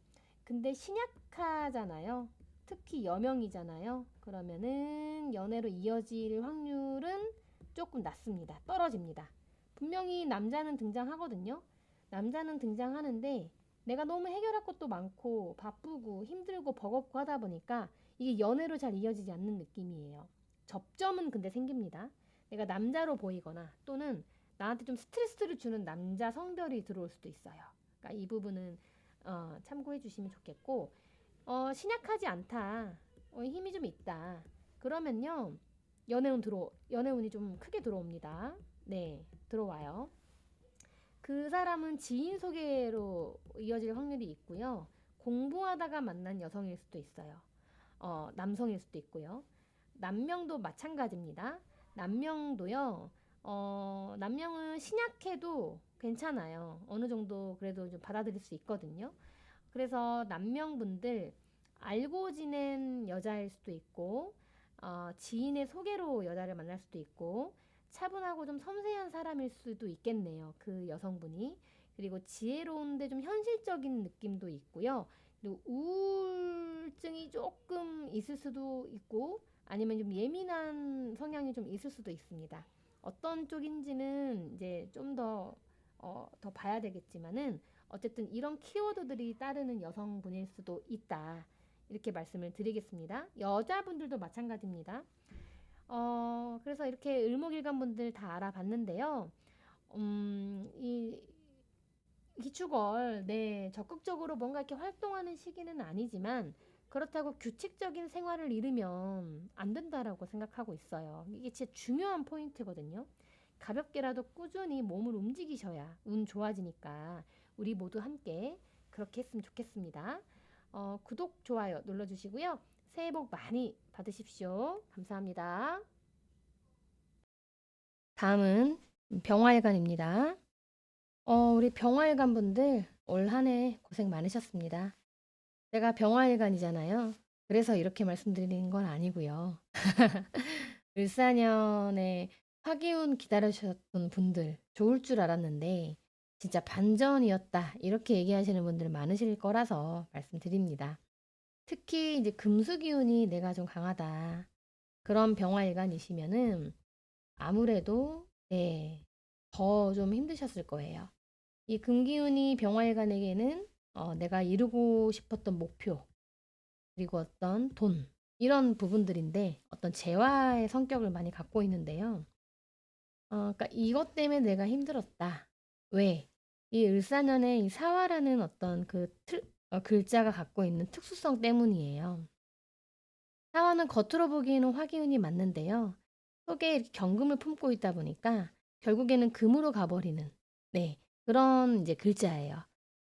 근데 신약하잖아요. 특히 여명이잖아요. 그러면은 연애로 이어질 확률은 조금 낮습니다. 떨어집니다. 분명히 남자는 등장하거든요. 남자는 등장하는데 내가 너무 해결할 것도 많고 바쁘고 힘들고 버겁고 하다 보니까 이게 연애로 잘 이어지지 않는 느낌이에요. 접점은 근데 생깁니다. 내가 남자로 보이거나 또는 나한테 좀 스트레스를 주는 남자 성별이 들어올 수도 있어요. 그러니까 이 부분은 참고해 주시면 좋겠고, 신약하지 않다, 힘이 좀 있다. 그러면요, 연애운이 좀 크게 들어옵니다. 네, 들어와요. 그 사람은 지인 소개로 이어질 확률이 있고요. 공부하다가 만난 여성일 수도 있어요. 남성일 수도 있고요. 남명도 마찬가지입니다. 남명도요. 남명은 신약해도 괜찮아요. 어느 정도 그래도 좀 받아들일 수 있거든요. 그래서 남명분들 알고 지낸 여자일 수도 있고, 지인의 소개로 여자를 만날 수도 있고, 차분하고 좀 섬세한 사람일 수도 있겠네요. 그 여성분이. 그리고 지혜로운데 좀 현실적인 느낌도 있고요. 그리고 우울증이 조금 있을 수도 있고, 아니면 좀 예민한 성향이 좀 있을 수도 있습니다. 어떤 쪽인지는 이제 좀 더 봐야 되겠지만은, 어쨌든 이런 키워드들이 따르는 여성분일 수도 있다. 이렇게 말씀을 드리겠습니다. 여자분들도 마찬가지입니다. 그래서 이렇게 을목일간 분들 다 알아봤는데요. 이 기축월, 네, 적극적으로 뭔가 이렇게 활동하는 시기는 아니지만 그렇다고 규칙적인 생활을 잃으면 안 된다라고 생각하고 있어요. 이게 진짜 중요한 포인트거든요. 가볍게라도 꾸준히 몸을 움직이셔야 운 좋아지니까 우리 모두 함께 그렇게 했으면 좋겠습니다. 구독, 좋아요 눌러주시고요. 새해 복 많이 받으십시오. 감사합니다. 다음은 병화일간입니다. 우리 병화일간 분들 올 한 해 고생 많으셨습니다. 제가 병화일간이잖아요. 그래서 이렇게 말씀드리는 건 아니고요. 을사년에 화기운 기다리셨던 분들 좋을 줄 알았는데 진짜 반전이었다 이렇게 얘기하시는 분들 많으실 거라서 말씀드립니다. 특히 이제 금수기운이 내가 좀 강하다 그런 병화일간이시면은 아무래도 네, 더 좀 힘드셨을 거예요. 이 금기운이 병화일간에게는 내가 이루고 싶었던 목표 그리고 어떤 돈 이런 부분들인데 어떤 재화의 성격을 많이 갖고 있는데요. 그러니까 이것 때문에 내가 힘들었다. 왜? 이 을사년에 이 사화라는 어떤 글자가 갖고 있는 특수성 때문이에요. 사화는 겉으로 보기에는 화기운이 맞는데요. 속에 이렇게 경금을 품고 있다 보니까 결국에는 금으로 가버리는 네, 그런 이제 글자예요.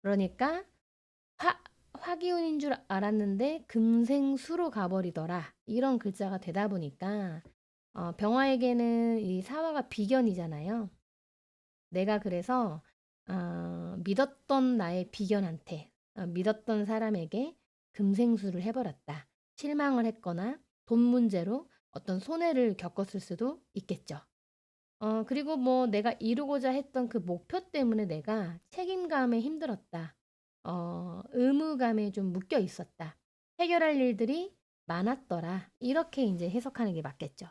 그러니까 화기운인 줄 알았는데 금생수로 가버리더라. 이런 글자가 되다 보니까 병화에게는 이 사화가 비견이잖아요. 내가 그래서 믿었던 나의 비견한테 믿었던 사람에게 금생수를 해버렸다. 실망을 했거나 돈 문제로 어떤 손해를 겪었을 수도 있겠죠. 그리고 뭐 내가 이루고자 했던 그 목표 때문에 내가 책임감에 힘들었다. 의무감에 좀 묶여 있었다. 해결할 일들이 많았더라. 이렇게 이제 해석하는 게 맞겠죠.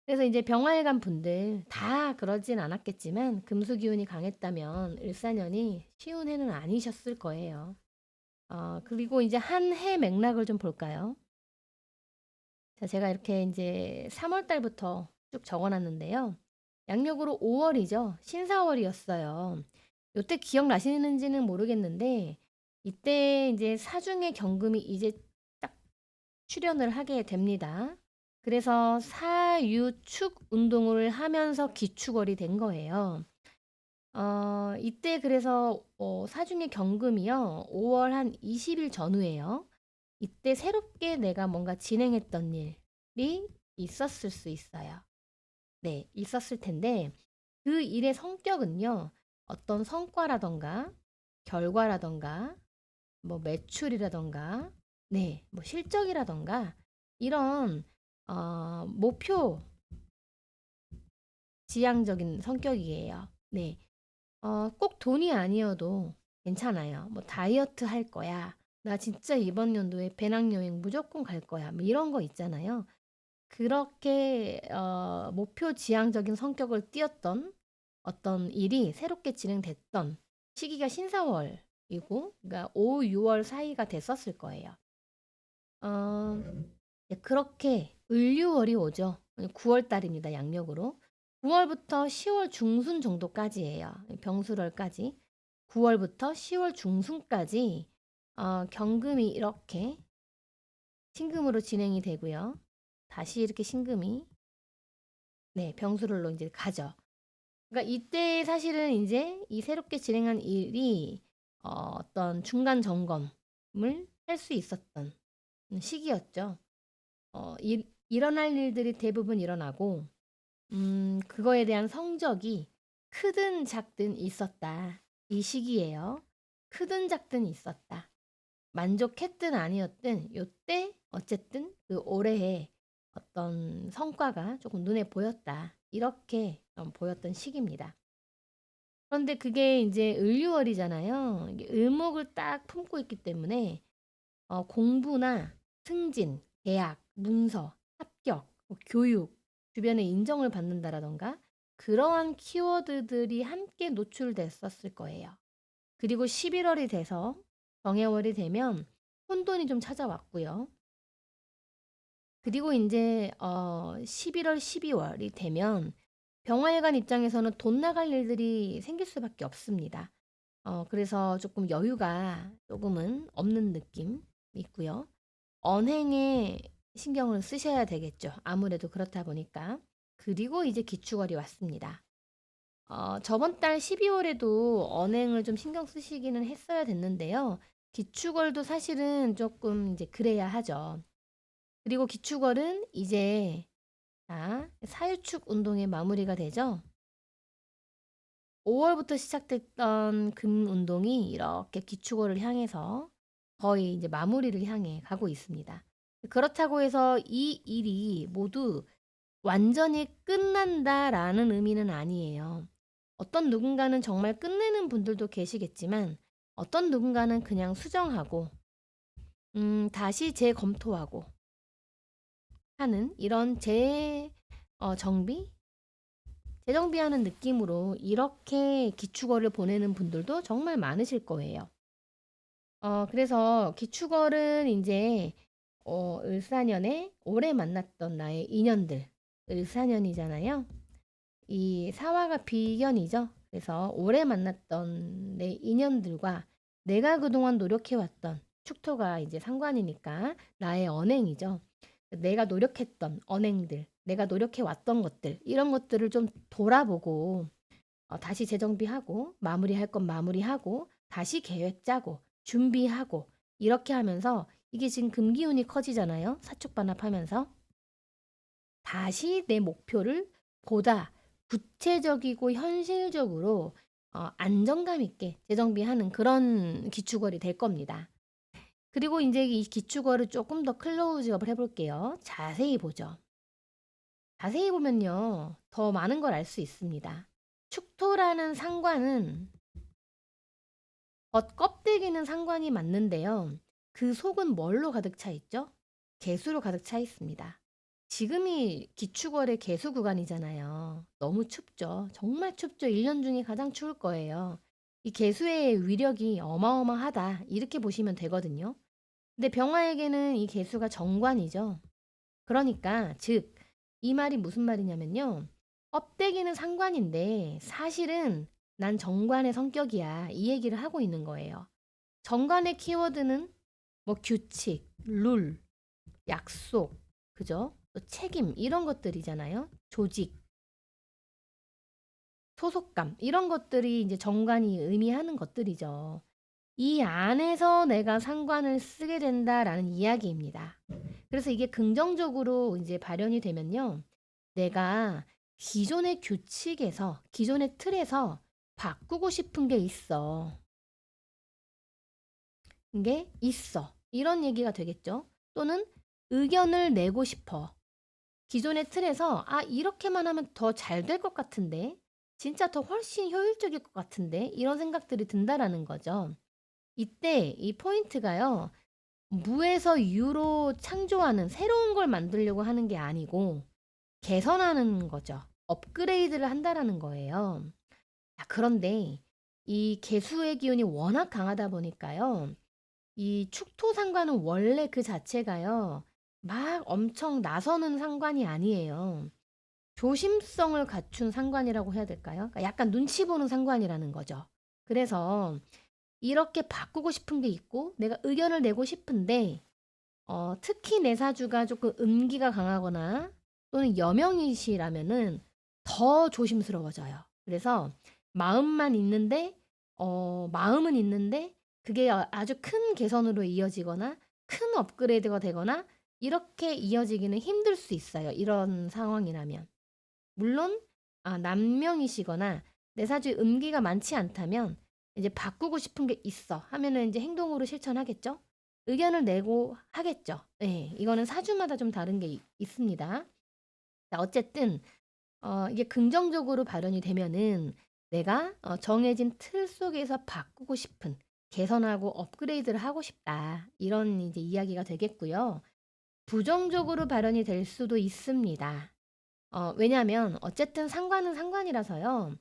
그래서 이제 병화일간 분들 다 그러진 않았겠지만 금수기운이 강했다면 을사년이 쉬운 해는 아니셨을 거예요. 그리고 이제 한 해 맥락을 좀 볼까요? 자, 제가 이렇게 이제 3월 달부터 쭉 적어놨는데요. 양력으로 5월이죠. 신사월이었어요. 요때 기억나시는지는 모르겠는데 이때 이제 사중의 경금이 이제 딱 출현을 하게 됩니다. 그래서 사유축 운동을 하면서 기축월이 된 거예요. 이때 그래서 사중의 경금이요. 5월 한 20일 전후에요. 이때 새롭게 내가 뭔가 진행했던 일이 있었을 수 있어요. 네, 있었을 텐데 그 일의 성격은요. 어떤 성과라던가 결과라던가 뭐 매출이라던가 네, 뭐 실적이라던가 이런 목표 지향적인 성격이에요. 네. 꼭 돈이 아니어도 괜찮아요. 뭐 다이어트 할 거야. 나 진짜 이번 연도에 배낭여행 무조건 갈 거야. 뭐 이런 거 있잖아요. 그렇게 목표 지향적인 성격을 띠었던 어떤 일이 새롭게 진행됐던 시기가 신사월이고, 그러니까 5, 6월 사이가 됐었을 거예요. 어, 네, 그렇게 을류월이 오죠. 9월 달입니다. 양력으로. 9월부터 10월 중순 정도까지예요. 병술월까지. 9월부터 10월 중순까지 경금이 이렇게 신금으로 진행이 되고요. 다시 이렇게 신금이 네, 병술월로 이제 가죠. 그러니까 이때 사실은 이제 이 새롭게 진행한 일이 어떤 중간 점검을 할 수 있었던 시기였죠. 일어날 일들이 대부분 일어나고, 그거에 대한 성적이 크든 작든 있었다. 이 시기예요. 크든 작든 있었다. 만족했든 아니었든 요때 어쨌든 그 올해의 어떤 성과가 조금 눈에 보였다. 이렇게 보였던 시기입니다. 그런데 그게 이제 을유월이잖아요. 이게 을목을 딱 품고 있기 때문에 공부나 승진, 대학, 문서, 합격, 뭐 교육, 주변의 인정을 받는다라던가 그러한 키워드들이 함께 노출됐었을 거예요. 그리고 11월이 돼서 정해월이 되면 혼돈이 좀 찾아왔고요. 그리고 이제 11월, 12월이 되면 병화일관 입장에서는 돈 나갈 일들이 생길 수밖에 없습니다. 그래서 조금 여유가 조금은 없는 느낌이 있고요. 언행에 신경을 쓰셔야 되겠죠. 아무래도 그렇다 보니까. 그리고 이제 기축월이 왔습니다. 저번 달 12월에도 언행을 좀 신경 쓰시기는 했어야 됐는데요. 기축월도 사실은 조금 이제 그래야 하죠. 그리고 기축월은 이제 사유축 운동의 마무리가 되죠. 5월부터 시작됐던 금 운동이 이렇게 기축월을 향해서 거의 이제 마무리를 향해 가고 있습니다. 그렇다고 해서 이 일이 모두 완전히 끝난다라는 의미는 아니에요. 어떤 누군가는 정말 끝내는 분들도 계시겠지만 어떤 누군가는 그냥 수정하고 다시 재검토하고 하는 이런 정비? 재정비하는 느낌으로 이렇게 기축월을 보내는 분들도 정말 많으실 거예요. 그래서 기축월은 이제 을사년에 오래 만났던 나의 인연들, 을사년이잖아요. 이 사화가 비견이죠. 그래서 오래 만났던 내 인연들과 내가 그동안 노력해왔던 축토가 이제 상관이니까 나의 언행이죠. 내가 노력했던 언행들, 내가 노력해왔던 것들, 이런 것들을 좀 돌아보고 다시 재정비하고 마무리할 건 마무리하고 다시 계획 짜고 준비하고 이렇게 하면서 이게 지금 금기운이 커지잖아요. 사축반합하면서 다시 내 목표를 보다 구체적이고 현실적으로 안정감 있게 재정비하는 그런 기축월이 될 겁니다. 그리고 이제 이 기축월을 조금 더 클로즈업을 해볼게요. 자세히 보죠. 자세히 보면요. 더 많은 걸 알 수 있습니다. 축토라는 상관은 껍데기는 상관이 맞는데요. 그 속은 뭘로 가득 차 있죠? 개수로 가득 차 있습니다. 지금이 기축월의 개수 구간이잖아요. 너무 춥죠. 정말 춥죠. 1년 중에 가장 추울 거예요. 이 개수의 위력이 어마어마하다. 이렇게 보시면 되거든요. 근데 병화에게는 이 개수가 정관이죠. 그러니까 즉 이 말이 무슨 말이냐면요. 껍데기는 상관인데 사실은 난 정관의 성격이야. 이 얘기를 하고 있는 거예요. 정관의 키워드는 뭐 규칙, 룰, 약속, 그죠? 또 책임 이런 것들이잖아요. 조직, 소속감 이런 것들이 이제 정관이 의미하는 것들이죠. 이 안에서 내가 상관을 쓰게 된다라는 이야기입니다. 그래서 이게 긍정적으로 이제 발현이 되면요. 내가 기존의 규칙에서, 기존의 틀에서 바꾸고 싶은 게 있어. 게 있어. 이런 얘기가 되겠죠. 또는 의견을 내고 싶어. 기존의 틀에서 이렇게만 하면 더 잘 될 것 같은데, 진짜 더 훨씬 효율적일 것 같은데, 이런 생각들이 든다라는 거죠. 이때 이 포인트가요. 무에서 유로 창조하는 새로운 걸 만들려고 하는 게 아니고 개선하는 거죠. 업그레이드를 한다라는 거예요. 그런데 이 개수의 기운이 워낙 강하다 보니까요. 이 축토상관은 원래 그 자체가요. 막 엄청 나서는 상관이 아니에요. 조심성을 갖춘 상관이라고 해야 될까요? 그러니까 약간 눈치 보는 상관이라는 거죠. 그래서 이렇게 바꾸고 싶은 게 있고 내가 의견을 내고 싶은데 특히 내 사주가 조금 음기가 강하거나 또는 여명이시라면은 더 조심스러워져요. 그래서 마음만 있는데 마음은 있는데 그게 아주 큰 개선으로 이어지거나 큰 업그레이드가 되거나 이렇게 이어지기는 힘들 수 있어요. 이런 상황이라면. 물론 남명이시거나 내 사주에 음기가 많지 않다면 이제 바꾸고 싶은 게 있어 하면은 이제 행동으로 실천하겠죠. 의견을 내고 하겠죠. 네, 이거는 사주마다 좀 다른 게 있습니다. 자, 어쨌든 이게 긍정적으로 발현이 되면은 내가 정해진 틀 속에서 바꾸고 싶은 개선하고 업그레이드를 하고 싶다. 이런 이제 이야기가 되겠고요. 부정적으로 발현이 될 수도 있습니다. 왜냐하면 어쨌든 상관은 상관이라서요.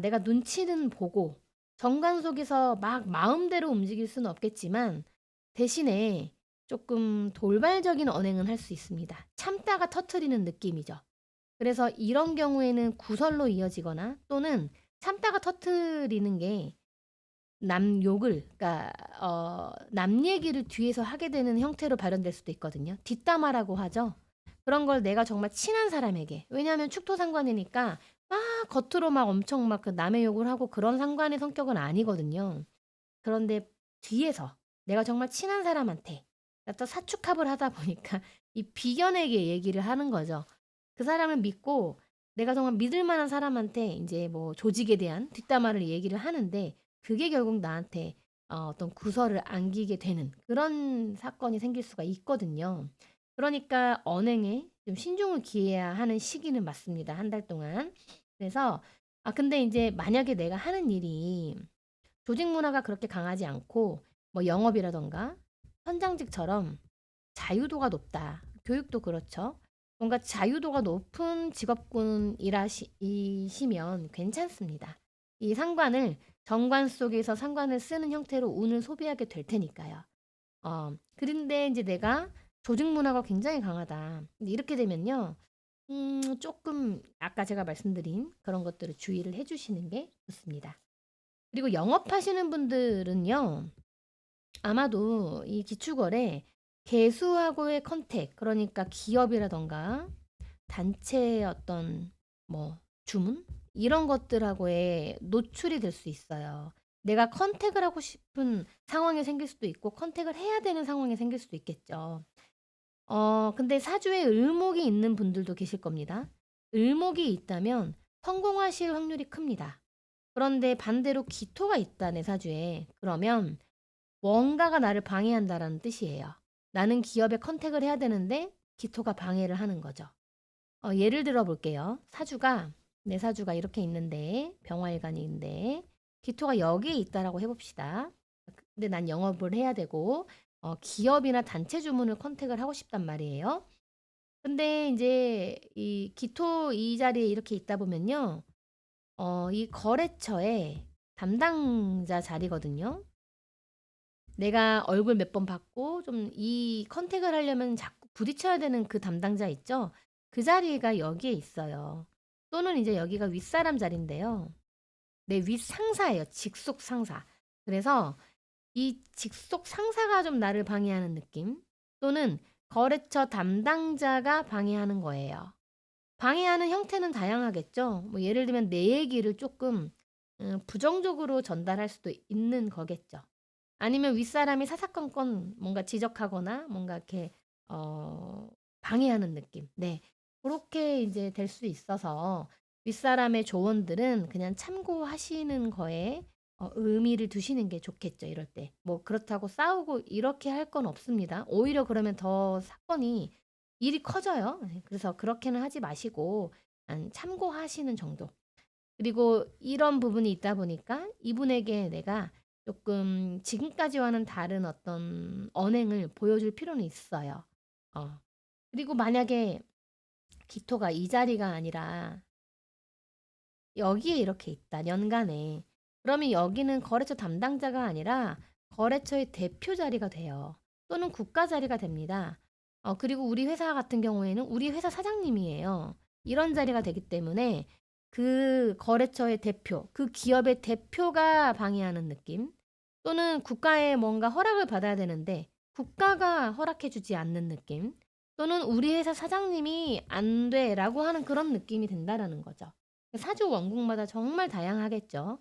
내가 눈치는 보고 정관 속에서 막 마음대로 움직일 수는 없겠지만 대신에 조금 돌발적인 언행은 할 수 있습니다. 참다가 터트리는 느낌이죠. 그래서 이런 경우에는 구설로 이어지거나 또는 참다가 터트리는 게 남 욕을, 그러니까 남 얘기를 뒤에서 하게 되는 형태로 발현될 수도 있거든요. 뒷담화라고 하죠. 그런 걸 내가 정말 친한 사람에게, 왜냐하면 축토상관이니까 막 겉으로 막 엄청 막 그 남의 욕을 하고 그런 상관의 성격은 아니거든요. 그런데 뒤에서 내가 정말 친한 사람한테 또 사축합을 하다 보니까 이 비견에게 얘기를 하는 거죠. 그 사람을 믿고 내가 정말 믿을 만한 사람한테 이제 뭐 조직에 대한 뒷담화를 얘기를 하는데 그게 결국 나한테 어떤 구설을 안기게 되는 그런 사건이 생길 수가 있거든요. 그러니까 언행에 좀 신중을 기해야 하는 시기는 맞습니다. 한 달 동안. 그래서 근데 이제 만약에 내가 하는 일이 조직 문화가 그렇게 강하지 않고 뭐 영업이라던가 현장직처럼 자유도가 높다. 교육도 그렇죠. 뭔가 자유도가 높은 직업군이시면 괜찮습니다. 이 상관을 정관 속에서 상관을 쓰는 형태로 운을 소비하게 될 테니까요. 그런데 이제 내가 조직 문화가 굉장히 강하다. 근데 이렇게 되면요. 조금 아까 제가 말씀드린 그런 것들을 주의를 해주시는 게 좋습니다. 그리고 영업하시는 분들은요. 아마도 이 기축월에 개수하고의 컨택, 그러니까 기업이라던가 단체의 어떤 뭐 주문 이런 것들하고의 노출이 될 수 있어요. 내가 컨택을 하고 싶은 상황이 생길 수도 있고 컨택을 해야 되는 상황이 생길 수도 있겠죠. 근데 사주에 을목이 있는 분들도 계실 겁니다. 을목이 있다면 성공하실 확률이 큽니다. 그런데 반대로 기토가 있다 내 사주에. 그러면 뭔가가 나를 방해한다라는 뜻이에요. 나는 기업에 컨택을 해야 되는데 기토가 방해를 하는 거죠. 예를 들어 볼게요. 내 사주가 이렇게 있는데 병화일간이 있는데 기토가 여기에 있다라고 해봅시다. 근데 난 영업을 해야 되고 기업이나 단체 주문을 컨택을 하고 싶단 말이에요. 근데 이제 이 기토 이 자리에 이렇게 있다 보면요. 이 거래처의 담당자 자리거든요. 내가 얼굴 몇 번 봤고 좀 이 컨택을 하려면 자꾸 부딪혀야 되는 그 담당자 있죠? 그 자리가 여기에 있어요. 또는 이제 여기가 윗사람 자리인데요. 내 윗상사예요. 직속 상사. 그래서 이 직속 상사가 좀 나를 방해하는 느낌 또는 거래처 담당자가 방해하는 거예요. 방해하는 형태는 다양하겠죠. 뭐 예를 들면 내 얘기를 조금 부정적으로 전달할 수도 있는 거겠죠. 아니면 윗사람이 사사건건 뭔가 지적하거나 뭔가 이렇게 어 방해하는 느낌. 네. 그렇게 이제 될 수 있어서 윗사람의 조언들은 그냥 참고하시는 거에 의미를 두시는 게 좋겠죠, 이럴 때. 뭐 그렇다고 싸우고 이렇게 할 건 없습니다. 오히려 그러면 더 사건이 일이 커져요. 네. 그래서 그렇게는 하지 마시고 참고하시는 정도. 그리고 이런 부분이 있다 보니까 이분에게 내가 조금 지금까지와는 다른 어떤 언행을 보여줄 필요는 있어요. 어. 그리고 만약에 기토가 이 자리가 아니라 여기에 이렇게 있다, 연간에. 그러면 여기는 거래처 담당자가 아니라 거래처의 대표 자리가 돼요. 또는 국가 자리가 됩니다. 그리고 우리 회사 같은 경우에는 우리 회사 사장님이에요. 이런 자리가 되기 때문에 그 거래처의 대표, 그 기업의 대표가 방해하는 느낌, 또는 국가에 뭔가 허락을 받아야 되는데 국가가 허락해주지 않는 느낌, 또는 우리 회사 사장님이 안 돼라고 하는 그런 느낌이 된다라는 거죠. 사주 원국마다 정말 다양하겠죠.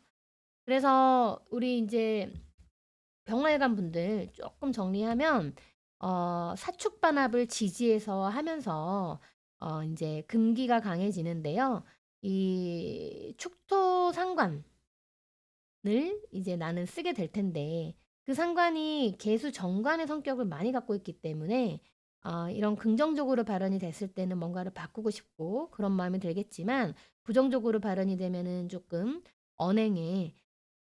그래서 우리 이제 병활관 분들 조금 정리하면 사축반합을 지지해서 하면서 이제 금기가 강해지는데요. 이 축토 상관을 이제 나는 쓰게 될 텐데 그 상관이 개수 정관의 성격을 많이 갖고 있기 때문에 이런 긍정적으로 발언이 됐을 때는 뭔가를 바꾸고 싶고 그런 마음이 들겠지만 부정적으로 발언이 되면은 조금 언행에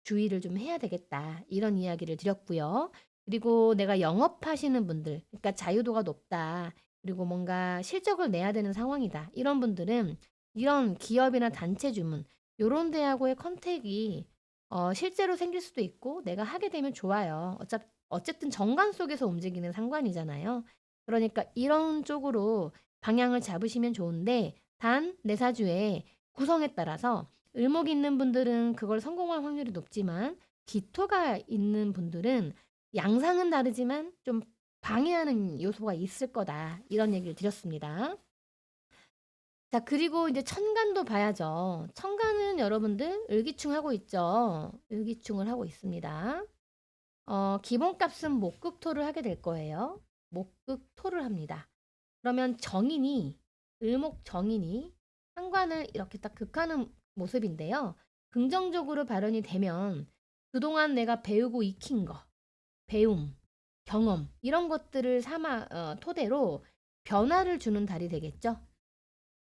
주의를 좀 해야 되겠다. 이런 이야기를 드렸고요. 그리고 내가 영업하시는 분들, 그러니까 자유도가 높다. 그리고 뭔가 실적을 내야 되는 상황이다. 이런 분들은 이런 기업이나 단체 주문, 요런 데하고의 컨택이 실제로 생길 수도 있고 내가 하게 되면 좋아요. 어쨌든 정관 속에서 움직이는 상관이잖아요. 그러니까 이런 쪽으로 방향을 잡으시면 좋은데 단 내 사주의 구성에 따라서 을목이 있는 분들은 그걸 성공할 확률이 높지만 기토가 있는 분들은 양상은 다르지만 좀 방해하는 요소가 있을 거다. 이런 얘기를 드렸습니다. 자, 그리고 이제 천간도 봐야죠. 천간은 여러분들 을기충 하고 있죠. 을기충을 하고 있습니다. 기본값은 목극토를 하게 될 거예요. 목극토를 합니다. 그러면 정인이, 을목 정인이 상관을 이렇게 딱 극하는 모습인데요. 긍정적으로 발현이 되면 그동안 내가 배우고 익힌 거, 배움, 경험, 이런 것들을 토대로 변화를 주는 달이 되겠죠.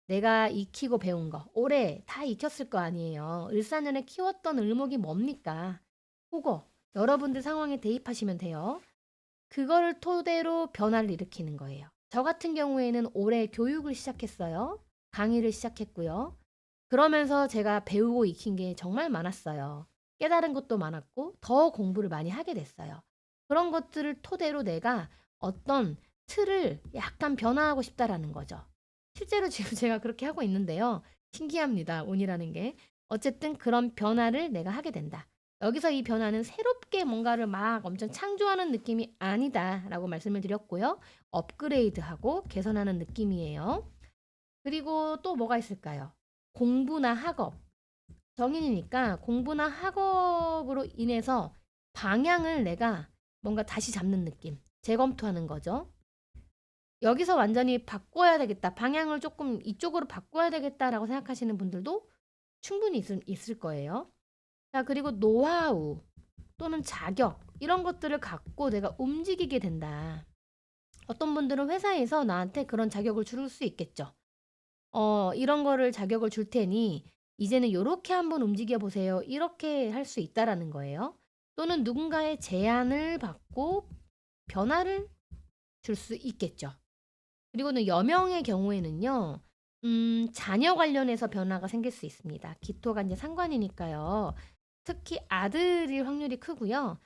내가 익히고 배운 거, 오래 다 익혔을 거 아니에요. 을사년에 키웠던 을목이 뭡니까? 그거, 여러분들 상황에 대입하시면 돼요. 그거를 토대로 변화를 일으키는 거예요. 저 같은 경우에는 올해 교육을 시작했어요. 강의를 시작했고요. 그러면서 제가 배우고 익힌 게 정말 많았어요. 깨달은 것도 많았고 더 공부를 많이 하게 됐어요. 그런 것들을 토대로 내가 어떤 틀을 약간 변화하고 싶다라는 거죠. 실제로 지금 제가 그렇게 하고 있는데요. 신기합니다. 운이라는 게. 어쨌든 그런 변화를 내가 하게 된다. 여기서 이 변화는 새롭게 뭔가를 막 엄청 창조하는 느낌이 아니다라고 말씀을 드렸고요. 업그레이드하고 개선하는 느낌이에요. 그리고 또 뭐가 있을까요? 공부나 학업. 정인이니까 공부나 학업으로 인해서 방향을 내가 뭔가 다시 잡는 느낌. 재검토하는 거죠. 여기서 완전히 바꿔야 되겠다. 방향을 조금 이쪽으로 바꿔야 되겠다라고 생각하시는 분들도 충분히 있을 거예요. 자, 그리고 노하우 또는 자격 이런 것들을 갖고 내가 움직이게 된다. 어떤 분들은 회사에서 나한테 그런 자격을 줄 수 있겠죠. 이런 거를 자격을 줄 테니 이제는 요렇게 한번 움직여 보세요. 이렇게 할 수 있다라는 거예요. 또는 누군가의 제안을 받고 변화를 줄 수 있겠죠. 그리고는 여명의 경우에는요. 자녀 관련해서 변화가 생길 수 있습니다. 기토가 이제 상관이니까요. 특히 아들일 확률이 크고요.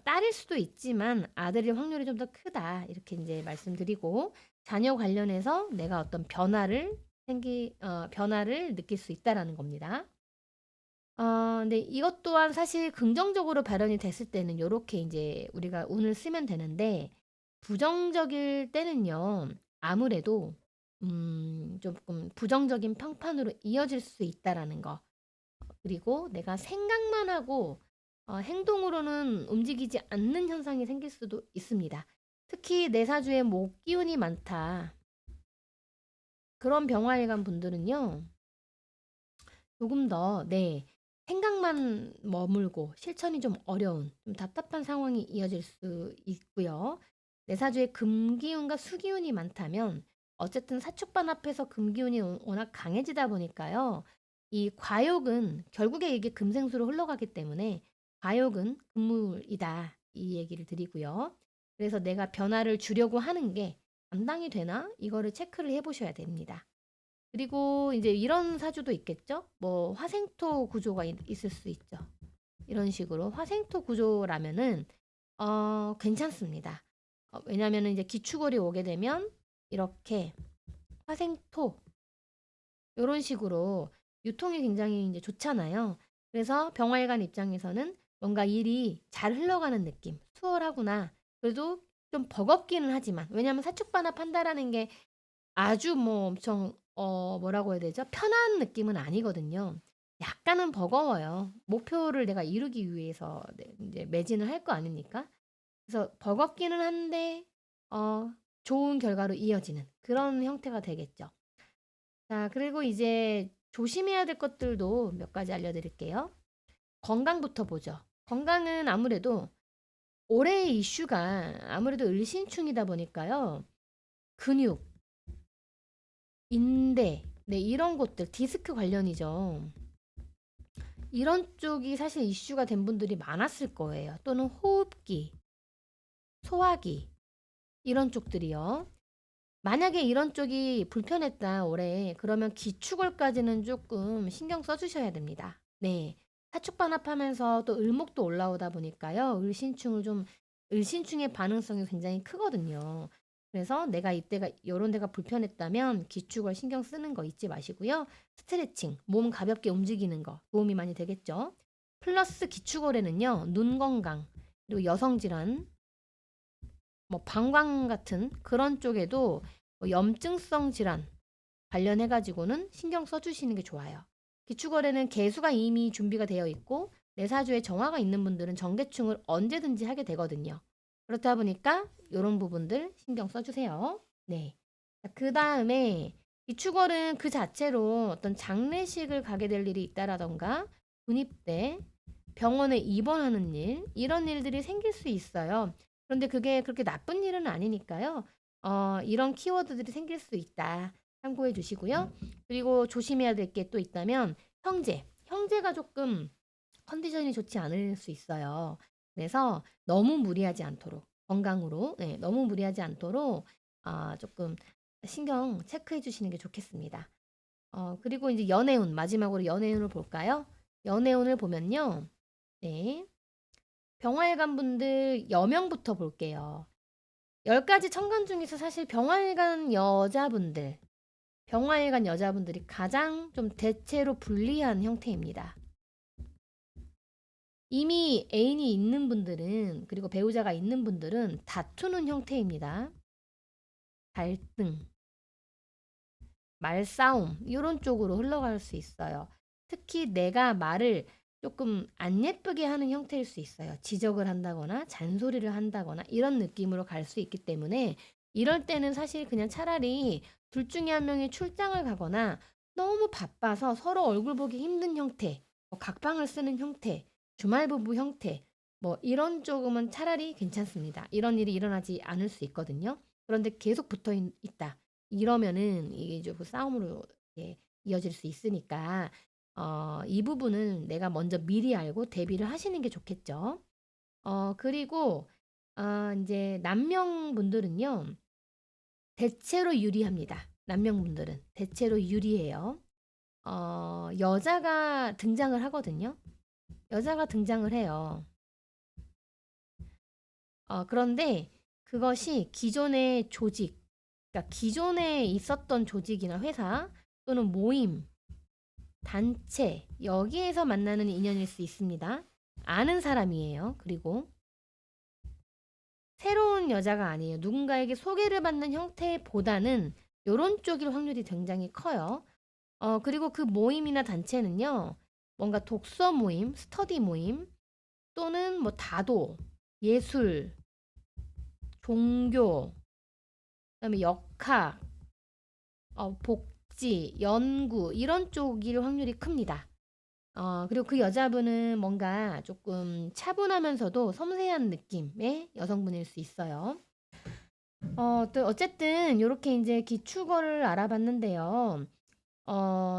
딸일 수도 있지만 아들일 확률이 좀 더 크다. 이렇게 이제 말씀드리고 자녀 관련해서 내가 어떤 변화를 느낄 수 있다라는 겁니다. 근데 이것 또한 사실 긍정적으로 발현이 됐을 때는 요렇게 이제 우리가 운을 쓰면 되는데 부정적일 때는요. 아무래도 조금 부정적인 평판으로 이어질 수 있다라는 거. 그리고 내가 생각만 하고 행동으로는 움직이지 않는 현상이 생길 수도 있습니다. 특히 내 사주에 목 기운이 많다. 그런 병화일관 분들은요. 조금 더, 네, 생각만 머물고 실천이 좀 어려운, 좀 답답한 상황이 이어질 수 있고요. 내 사주에 금기운과 수기운이 많다면 어쨌든 사축반 앞에서 금기운이 워낙 강해지다 보니까요. 이 과욕은 결국에 이게 금생수로 흘러가기 때문에 과욕은 금물이다. 이 얘기를 드리고요. 그래서 내가 변화를 주려고 하는 게 감당이 되나? 이거를 체크를 해보셔야 됩니다. 그리고 이제 이런 사주도 있겠죠? 뭐 화생토 구조가 있을 수 있죠. 이런 식으로 화생토 구조라면은 괜찮습니다. 왜냐면은 이제 기축월이 오게 되면 이렇게 화생토 요런 식으로 유통이 굉장히 이제 좋잖아요. 그래서 병활관 입장에서는 뭔가 일이 잘 흘러가는 느낌, 수월하구나. 그래도 좀 버겁기는 하지만 왜냐면 사축반합한다라는 게 아주 뭐 엄청 뭐라고 해야 되죠? 편한 느낌은 아니거든요. 약간은 버거워요. 목표를 내가 이루기 위해서 이제 매진을 할 거 아닙니까? 그래서 버겁기는 한데 좋은 결과로 이어지는 그런 형태가 되겠죠. 자, 그리고 이제 조심해야 될 것들도 몇 가지 알려드릴게요. 건강부터 보죠. 건강은 아무래도 올해의 이슈가 아무래도 을신충이다 보니까요. 근육, 인대, 네, 이런 곳들, 디스크 관련이죠. 이런 쪽이 사실 이슈가 된 분들이 많았을 거예요. 또는 호흡기, 소화기, 이런 쪽들이요. 만약에 이런 쪽이 불편했다, 올해. 그러면 기축월까지는 조금 신경 써주셔야 됩니다. 네. 사축반합하면서 또 을목도 올라오다 보니까요. 을신충의 반응성이 굉장히 크거든요. 그래서 내가 이때가 요런 데가 불편했다면 기축을 신경 쓰는 거 잊지 마시고요. 스트레칭, 몸 가볍게 움직이는 거 도움이 많이 되겠죠. 플러스 기축월에는요. 눈 건강, 그리고 여성 질환, 뭐 방광 같은 그런 쪽에도 뭐 염증성 질환 관련해 가지고는 신경 써 주시는 게 좋아요. 기축월에는 개수가 이미 준비가 되어 있고 내 사주에 정화가 있는 분들은 정계충을 언제든지 하게 되거든요. 그렇다 보니까 이런 부분들 신경 써 주세요. 네. 그 다음에 기축월은 그 자체로 어떤 장례식을 가게 될 일이 있다라던가 군입대, 병원에 입원하는 일, 이런 일들이 생길 수 있어요. 그런데 그게 그렇게 나쁜 일은 아니니까요. 이런 키워드들이 생길 수 있다. 참고해 주시고요. 그리고 조심해야 될 게 또 있다면 형제가 조금 컨디션이 좋지 않을 수 있어요. 그래서 너무 무리하지 않도록 건강으로 네, 너무 무리하지 않도록 조금 신경 체크해 주시는 게 좋겠습니다. 그리고 이제 연애운 마지막으로 연애운을 볼까요? 연애운을 보면요. 네. 병활관 분들 여명부터 볼게요. 10가지 천간 중에서 사실 병활관 여자분들이 가장 좀 대체로 불리한 형태입니다. 이미 애인이 있는 분들은, 그리고 배우자가 있는 분들은 다투는 형태입니다. 갈등, 말싸움, 이런 쪽으로 흘러갈 수 있어요. 특히 내가 말을 조금 안 예쁘게 하는 형태일 수 있어요. 지적을 한다거나 잔소리를 한다거나 이런 느낌으로 갈 수 있기 때문에 이럴 때는 사실 그냥 차라리 둘 중에 한 명이 출장을 가거나 너무 바빠서 서로 얼굴 보기 힘든 형태, 뭐 각방을 쓰는 형태, 주말 부부 형태, 뭐 이런 쪽은 차라리 괜찮습니다. 이런 일이 일어나지 않을 수 있거든요. 그런데 계속 붙어 있다. 이러면은 이게 좀 싸움으로 이어질 수 있으니까 이 부분은 내가 먼저 미리 알고 대비를 하시는 게 좋겠죠. 그리고 이제 남명분들은요. 대체로 유리합니다. 남명분들은 대체로 유리해요. 여자가 등장을 하거든요. 여자가 등장을 해요. 그런데 그것이 기존의 조직, 그러니까 기존에 있었던 조직이나 회사 또는 모임 단체, 여기에서 만나는 인연일 수 있습니다. 아는 사람이에요. 그리고 새로운 여자가 아니에요. 누군가에게 소개를 받는 형태보다는 요런 쪽일 확률이 굉장히 커요. 그리고 그 모임이나 단체는요. 뭔가 독서 모임, 스터디 모임 또는 뭐 다도, 예술, 종교, 그다음에 역학, 복지, 연구 이런 쪽일 확률이 큽니다. 그리고 그 여자분은 뭔가 조금 차분하면서도 섬세한 느낌의 여성분일 수 있어요. 또 어쨌든 요렇게 이제 기축어를 알아봤는데요.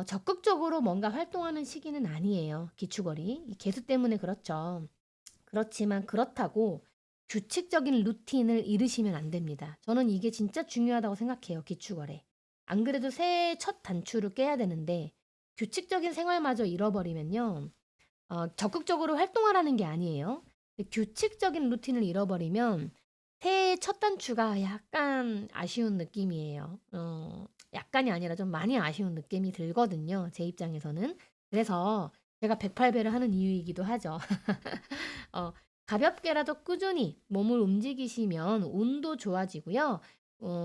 적극적으로 뭔가 활동하는 시기는 아니에요. 기축어리. 이 개수 때문에 그렇죠. 그렇지만 그렇다고 규칙적인 루틴을 잃으시면 안 됩니다. 저는 이게 진짜 중요하다고 생각해요. 기축어래. 안 그래도 새해 첫 단추를 깨야 되는데 규칙적인 생활마저 잃어버리면요. 적극적으로 활동하라는 게 아니에요. 근데 규칙적인 루틴을 잃어버리면 새해 첫 단추가 약간 아쉬운 느낌이에요. 약간이 아니라 좀 많이 아쉬운 느낌이 들거든요. 제 입장에서는. 그래서 제가 108배를 하는 이유이기도 하죠. 어, 가볍게라도 꾸준히 몸을 움직이시면 운도 좋아지고요.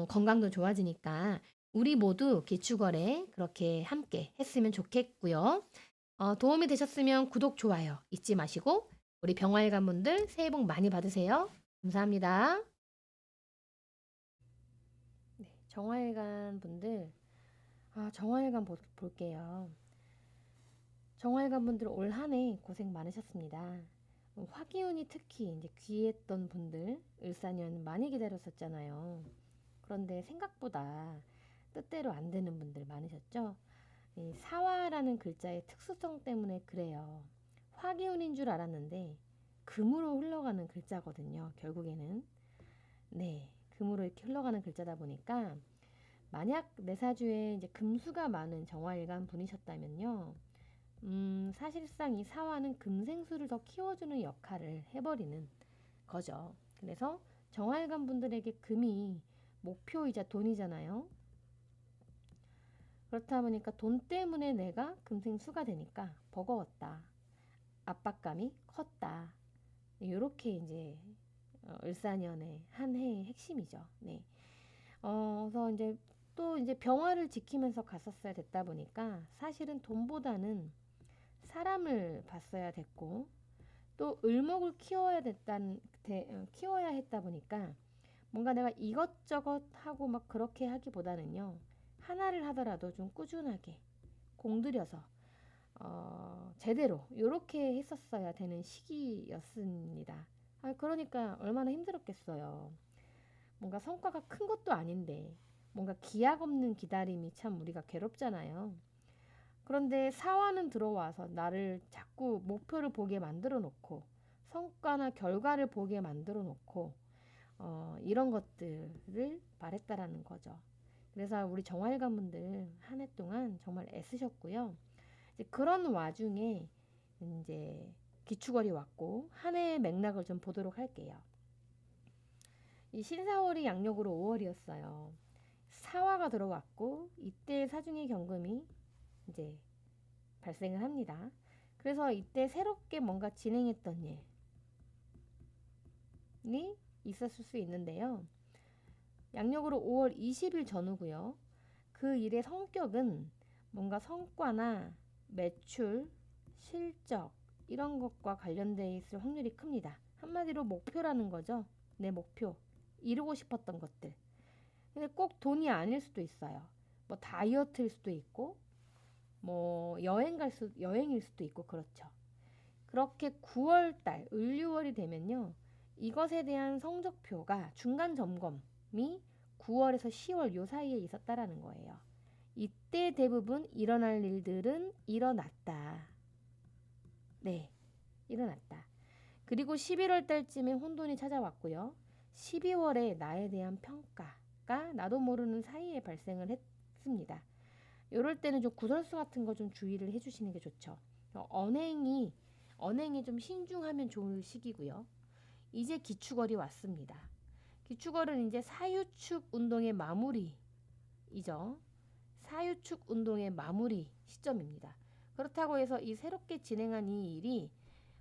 건강도 좋아지니까 우리 모두 기축거래 그렇게 함께 했으면 좋겠고요. 도움이 되셨으면 구독, 좋아요 잊지 마시고 우리 병활관 분들 새해 복 많이 받으세요. 감사합니다. 네, 정활관 분들, 정활관 볼게요. 정활관 분들 올 한 해 고생 많으셨습니다. 화기운이 특히 이제 귀했던 분들, 을사년 많이 기다렸었잖아요. 그런데 생각보다 뜻대로 안 되는 분들 많으셨죠? 이 사화라는 글자의 특수성 때문에 그래요. 화기운인 줄 알았는데 금으로 흘러가는 글자거든요. 결국에는. 네, 금으로 이렇게 흘러가는 글자다 보니까 만약 내 사주에 이제 금수가 많은 정화일간 분이셨다면요. 사실상 이 사화는 금생수를 더 키워주는 역할을 해버리는 거죠. 그래서 정활관 분들에게 금이 목표이자 돈이잖아요. 그렇다 보니까 돈 때문에 내가 금생수가 되니까 버거웠다. 압박감이 컸다. 이렇게 이제 을사년의 한 해의 핵심이죠. 네. 그래서 이제 또 이제 병화를 지키면서 갔었어야 됐다 보니까 사실은 돈보다는 사람을 봤어야 됐고 또 을목을 키워야 했다 보니까 뭔가 내가 이것저것 하고 막 그렇게 하기보다는요 하나를 하더라도 좀 꾸준하게 공들여서 제대로 이렇게 했었어야 되는 시기였습니다. 그러니까 얼마나 힘들었겠어요. 뭔가 성과가 큰 것도 아닌데 뭔가 기약 없는 기다림이 참 우리가 괴롭잖아요. 그런데 사화는 들어와서 나를 자꾸 목표를 보게 만들어 놓고 성과나 결과를 보게 만들어 놓고 이런 것들을 말했다라는 거죠. 그래서 우리 정활관 분들 한 해 동안 정말 애쓰셨고요. 이제 그런 와중에 이제 기축월이 왔고 한 해의 맥락을 좀 보도록 할게요. 이 신사월이 양력으로 5월이었어요. 사화가 들어왔고 이때 사중의 경금이 이제 발생을 합니다. 그래서 이때 새롭게 뭔가 진행했던 일이 있었을 수 있는데요. 양력으로 5월 20일 전후고요. 그 일의 성격은 뭔가 성과나 매출, 실적 이런 것과 관련되어 있을 확률이 큽니다. 한마디로 목표라는 거죠. 내 목표, 이루고 싶었던 것들. 근데 꼭 돈이 아닐 수도 있어요. 뭐 다이어트일 수도 있고, 뭐 여행일 수도 있고 그렇죠. 그렇게 9월달, 을유월이 되면요. 이것에 대한 성적표가 중간 점검이 9월에서 10월 요 사이에 있었다라는 거예요. 이때 대부분 일어날 일들은 일어났다. 네, 일어났다. 그리고 11월 달쯤에 혼돈이 찾아왔고요. 12월에 나에 대한 평가가 나도 모르는 사이에 발생을 했습니다. 이럴 때는 좀 구설수 같은 거 좀 주의를 해주시는 게 좋죠. 언행이 좀 신중하면 좋을 시기고요. 이제 기축월이 왔습니다. 기축월은 이제 사유축 운동의 마무리이죠. 사유축 운동의 마무리 시점입니다. 그렇다고 해서 이 새롭게 진행한 이 일이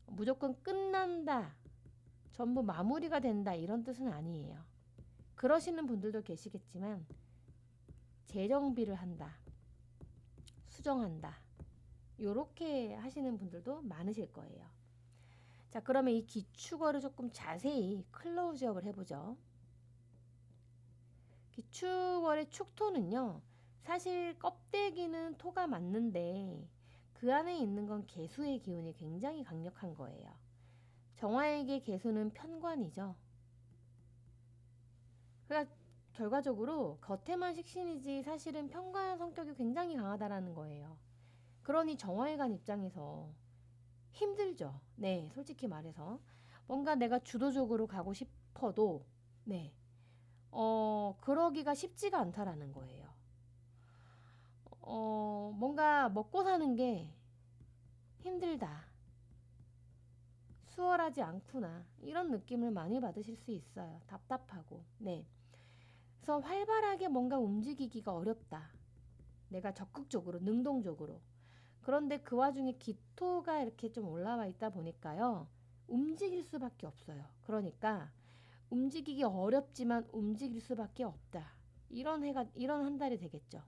무조건 끝난다, 전부 마무리가 된다 이런 뜻은 아니에요. 그러시는 분들도 계시겠지만 재정비를 한다, 수정한다, 요렇게 하시는 분들도 많으실 거예요. 자, 그러면 이 기축어를 조금 자세히 클로즈업을 해보죠. 기축월의 축토는요, 사실 껍데기는 토가 맞는데 그 안에 있는 건 개수의 기운이 굉장히 강력한 거예요. 정화에게 개수는 편관이죠. 그러니까 결과적으로 겉에만 식신이지 사실은 편관 성격이 굉장히 강하다라는 거예요. 그러니 정화일관 입장에서 힘들죠. 네, 솔직히 말해서 뭔가 내가 주도적으로 가고 싶어도 네, 그러기가 쉽지가 않다라는 거예요. 뭔가 먹고 사는 게 힘들다, 수월하지 않구나 이런 느낌을 많이 받으실 수 있어요. 답답하고. 네. 그래서 활발하게 뭔가 움직이기가 어렵다. 내가 적극적으로, 능동적으로. 그런데 그 와중에 기토가 이렇게 좀 올라와 있다 보니까요, 움직일 수밖에 없어요. 그러니까 움직이기 어렵지만 움직일 수밖에 없다. 이런 한 달이 되겠죠.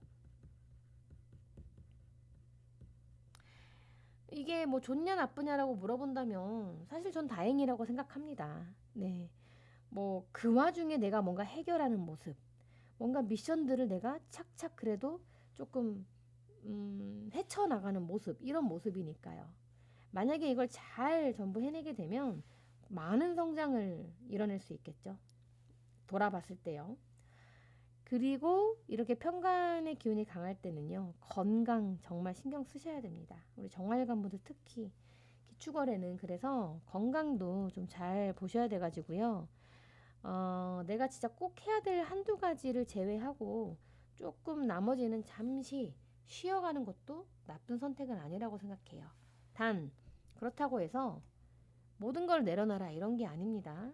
이게 뭐 좋냐 나쁘냐라고 물어본다면 사실 전 다행이라고 생각합니다. 네. 뭐 그 와중에 내가 뭔가 해결하는 모습, 뭔가 미션들을 내가 착착 그래도 조금 헤쳐나가는 모습, 이런 모습이니까요. 만약에 이걸 잘 전부 해내게 되면 많은 성장을 이뤄낼 수 있겠죠. 돌아봤을 때요. 그리고 이렇게 편간의 기운이 강할 때는요, 건강 정말 신경 쓰셔야 됩니다. 우리 정활관분들 특히 기축월에는 그래서 건강도 좀 잘 보셔야 돼가지고요. 내가 진짜 꼭 해야 될 한두 가지를 제외하고 조금 나머지는 잠시 쉬어가는 것도 나쁜 선택은 아니라고 생각해요. 단, 그렇다고 해서 모든 걸 내려놔라 이런 게 아닙니다.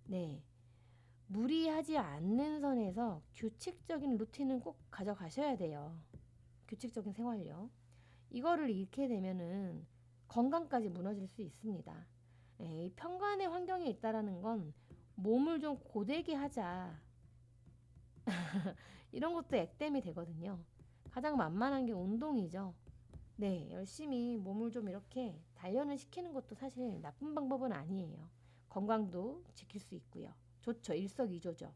네. 무리하지 않는 선에서 규칙적인 루틴은 꼭 가져가셔야 돼요. 규칙적인 생활요. 이거를 잃게 되면은 건강까지 무너질 수 있습니다. 이 편관의 환경에 있다라는 건 몸을 좀 고되게 하자. 이런 것도 액땜이 되거든요. 가장 만만한 게 운동이죠. 네, 열심히 몸을 좀 이렇게 단련을 시키는 것도 사실 나쁜 방법은 아니에요. 건강도 지킬 수 있고요. 좋죠. 일석이조죠.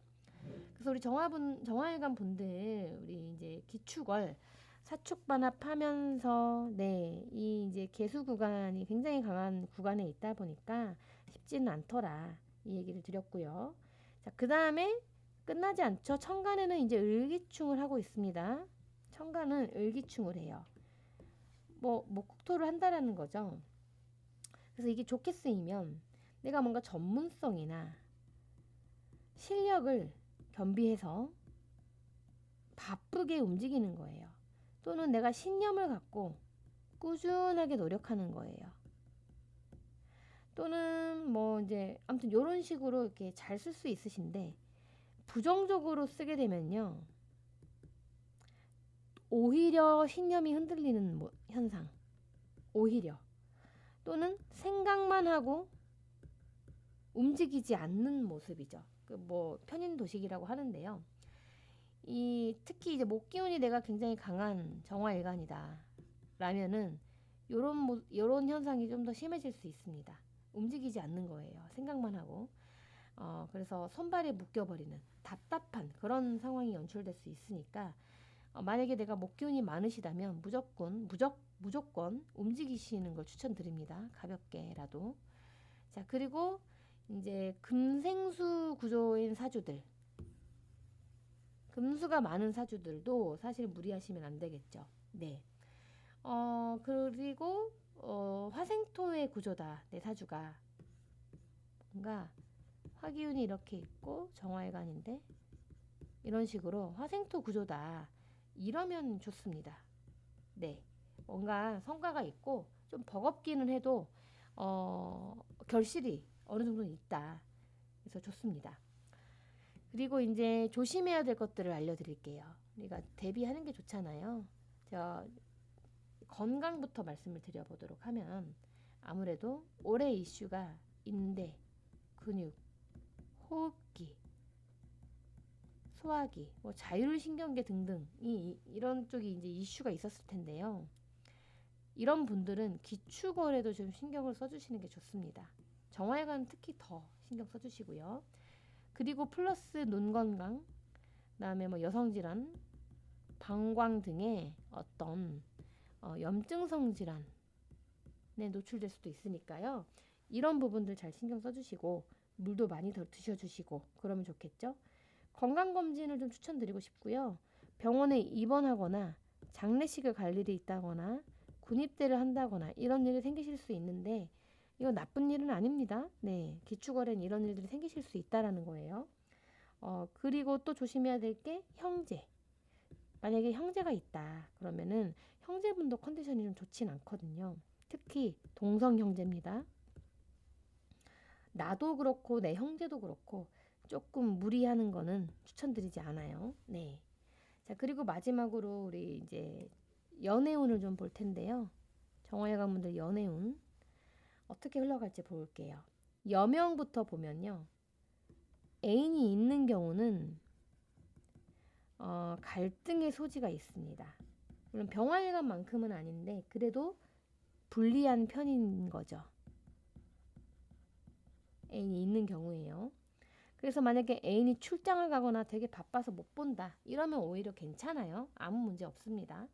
그래서 우리 정화일관 분들, 우리 이제 기축월 사축반합하면서 이 이제 개수 구간이 굉장히 강한 구간에 있다 보니까 쉽지는 않더라. 이 얘기를 드렸고요. 자, 그 다음에 끝나지 않죠. 천간에는 이제 을기충을 하고 있습니다. 천간은 을기충을 해요. 뭐 목토를 한다라는 거죠. 그래서 이게 좋게 쓰이면 내가 뭔가 전문성이나 실력을 겸비해서 바쁘게 움직이는 거예요. 또는 내가 신념을 갖고 꾸준하게 노력하는 거예요. 또는 뭐 이제 아무튼 이런 식으로 이렇게 잘 쓸 수 있으신데 부정적으로 쓰게 되면요, 오히려 신념이 흔들리는 현상, 오히려 또는 생각만 하고 움직이지 않는 모습이죠. 그 뭐 편인 도식이라고 하는데요. 이 특히 이제 목 기운이 내가 굉장히 강한 정화일간이다 라면은 요런 현상이 좀 더 심해질 수 있습니다. 움직이지 않는 거예요. 생각만 하고. 그래서 손발에 묶여버리는 답답한 그런 상황이 연출될 수 있으니까 만약에 내가 목 기운이 많으시다면 무조건 움직이시는 걸 추천드립니다. 가볍게라도. 자, 그리고 이제 금생수 구조인 사주들, 금수가 많은 사주들도 사실 무리하시면 안 되겠죠. 네. 그리고 화생토의 구조다. 내 사주가 뭔가 화기운이 이렇게 있고 정화일간인데 이런 식으로 화생토 구조다. 이러면 좋습니다. 네. 뭔가 성과가 있고 좀 버겁기는 해도 결실이 어느 정도는 있다. 그래서 좋습니다. 그리고 이제 조심해야 될 것들을 알려드릴게요. 우리가 대비하는 게 좋잖아요. 건강부터 말씀을 드려보도록 하면 아무래도 올해 이슈가 인대, 근육, 호흡기, 소화기, 뭐 자율신경계 등등 이런 쪽이 이제 이슈가 있었을 텐데요. 이런 분들은 기축월에도 좀 신경을 써주시는 게 좋습니다. 정화혈관 특히 더 신경 써주시고요. 그리고 플러스 눈 건강, 그다음에 뭐 여성 질환, 방광 등의 어떤 염증성 질환에 노출될 수도 있으니까요. 이런 부분들 잘 신경 써주시고 물도 많이 더 드셔주시고 그러면 좋겠죠. 건강검진을 좀 추천드리고 싶고요. 병원에 입원하거나 장례식을 갈 일이 있다거나 군입대를 한다거나 이런 일이 생기실 수 있는데 이건 나쁜 일은 아닙니다. 네, 기축월엔 이런 일들이 생기실 수 있다라는 거예요. 그리고 또 조심해야 될 게 형제. 만약에 형제가 있다 그러면은 형제분도 컨디션이 좀 좋진 않거든요. 특히 동성 형제입니다. 나도 그렇고 내 형제도 그렇고 조금 무리하는 거는 추천드리지 않아요. 네. 자, 그리고 마지막으로 우리 이제 연애운을 좀 볼 텐데요. 정화혈관분들 연애운 어떻게 흘러갈지 볼게요. 여명부터 보면요. 애인이 있는 경우는 갈등의 소지가 있습니다. 물론 병화일관만큼은 아닌데 그래도 불리한 편인 거죠. 애인이 있는 경우에요. 그래서 만약에 애인이 출장을 가거나 되게 바빠서 못 본다 이러면 오히려 괜찮아요. 아무 문제 없습니다.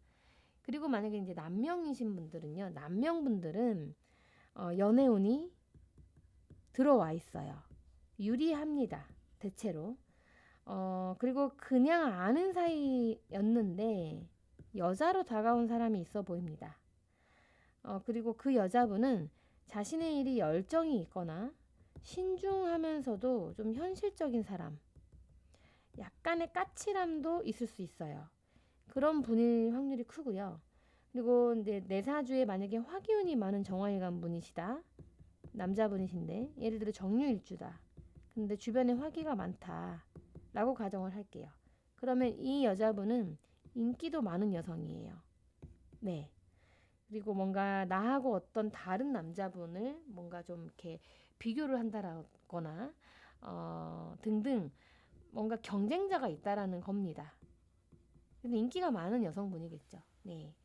그리고 만약에 이제 남명이신 분들은요. 남명분들은 연애운이 들어와 있어요. 유리합니다. 대체로. 그리고 그냥 아는 사이였는데 여자로 다가온 사람이 있어 보입니다. 그리고 그 여자분은 자신의 일이 열정이 있거나 신중하면서도 좀 현실적인 사람, 약간의 까칠함도 있을 수 있어요. 그런 분일 확률이 크고요. 그리고 이제 내사주에 만약에 화기운이 많은 정화일관 분이시다. 남자분이신데 예를 들어 정유일주다. 근데 주변에 화기가 많다. 라고 가정을 할게요. 그러면 이 여자분은 인기도 많은 여성이에요. 네. 그리고 뭔가 나하고 어떤 다른 남자분을 뭔가 좀 이렇게 비교를 한다거나 등등 뭔가 경쟁자가 있다라는 겁니다. 그래서 인기가 많은 여성분이겠죠. 네.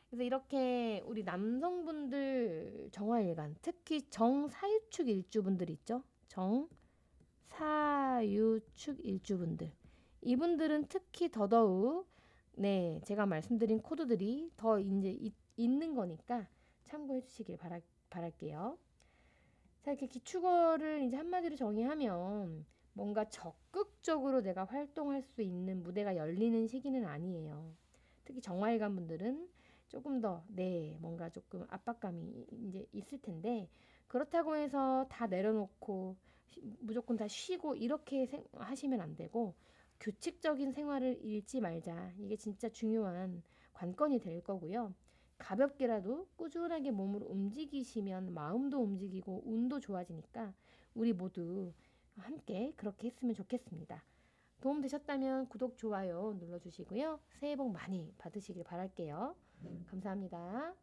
그래서 이렇게 우리 남성분들 정화일관 특히 정사유축 일주분들 있죠. 정사유축 일주분들 이분들은 특히 더더욱 네 제가 말씀드린 코드들이 더 이제 있는 거니까 참고해 주시길 바랄게요. 자 이렇게 기축어를 이제 한마디로 정의하면 뭔가 적극적으로 내가 활동할 수 있는 무대가 열리는 시기는 아니에요. 특히 정화일관 분들은 조금 더, 네, 뭔가 조금 압박감이 이제 있을 텐데, 그렇다고 해서 다 내려놓고, 무조건 다 쉬고, 이렇게 하시면 안 되고, 규칙적인 생활을 잃지 말자. 이게 진짜 중요한 관건이 될 거고요. 가볍게라도 꾸준하게 몸을 움직이시면 마음도 움직이고 운도 좋아지니까 우리 모두 함께 그렇게 했으면 좋겠습니다. 도움 되셨다면 구독, 좋아요 눌러주시고요. 새해 복 많이 받으시길 바랄게요. 감사합니다.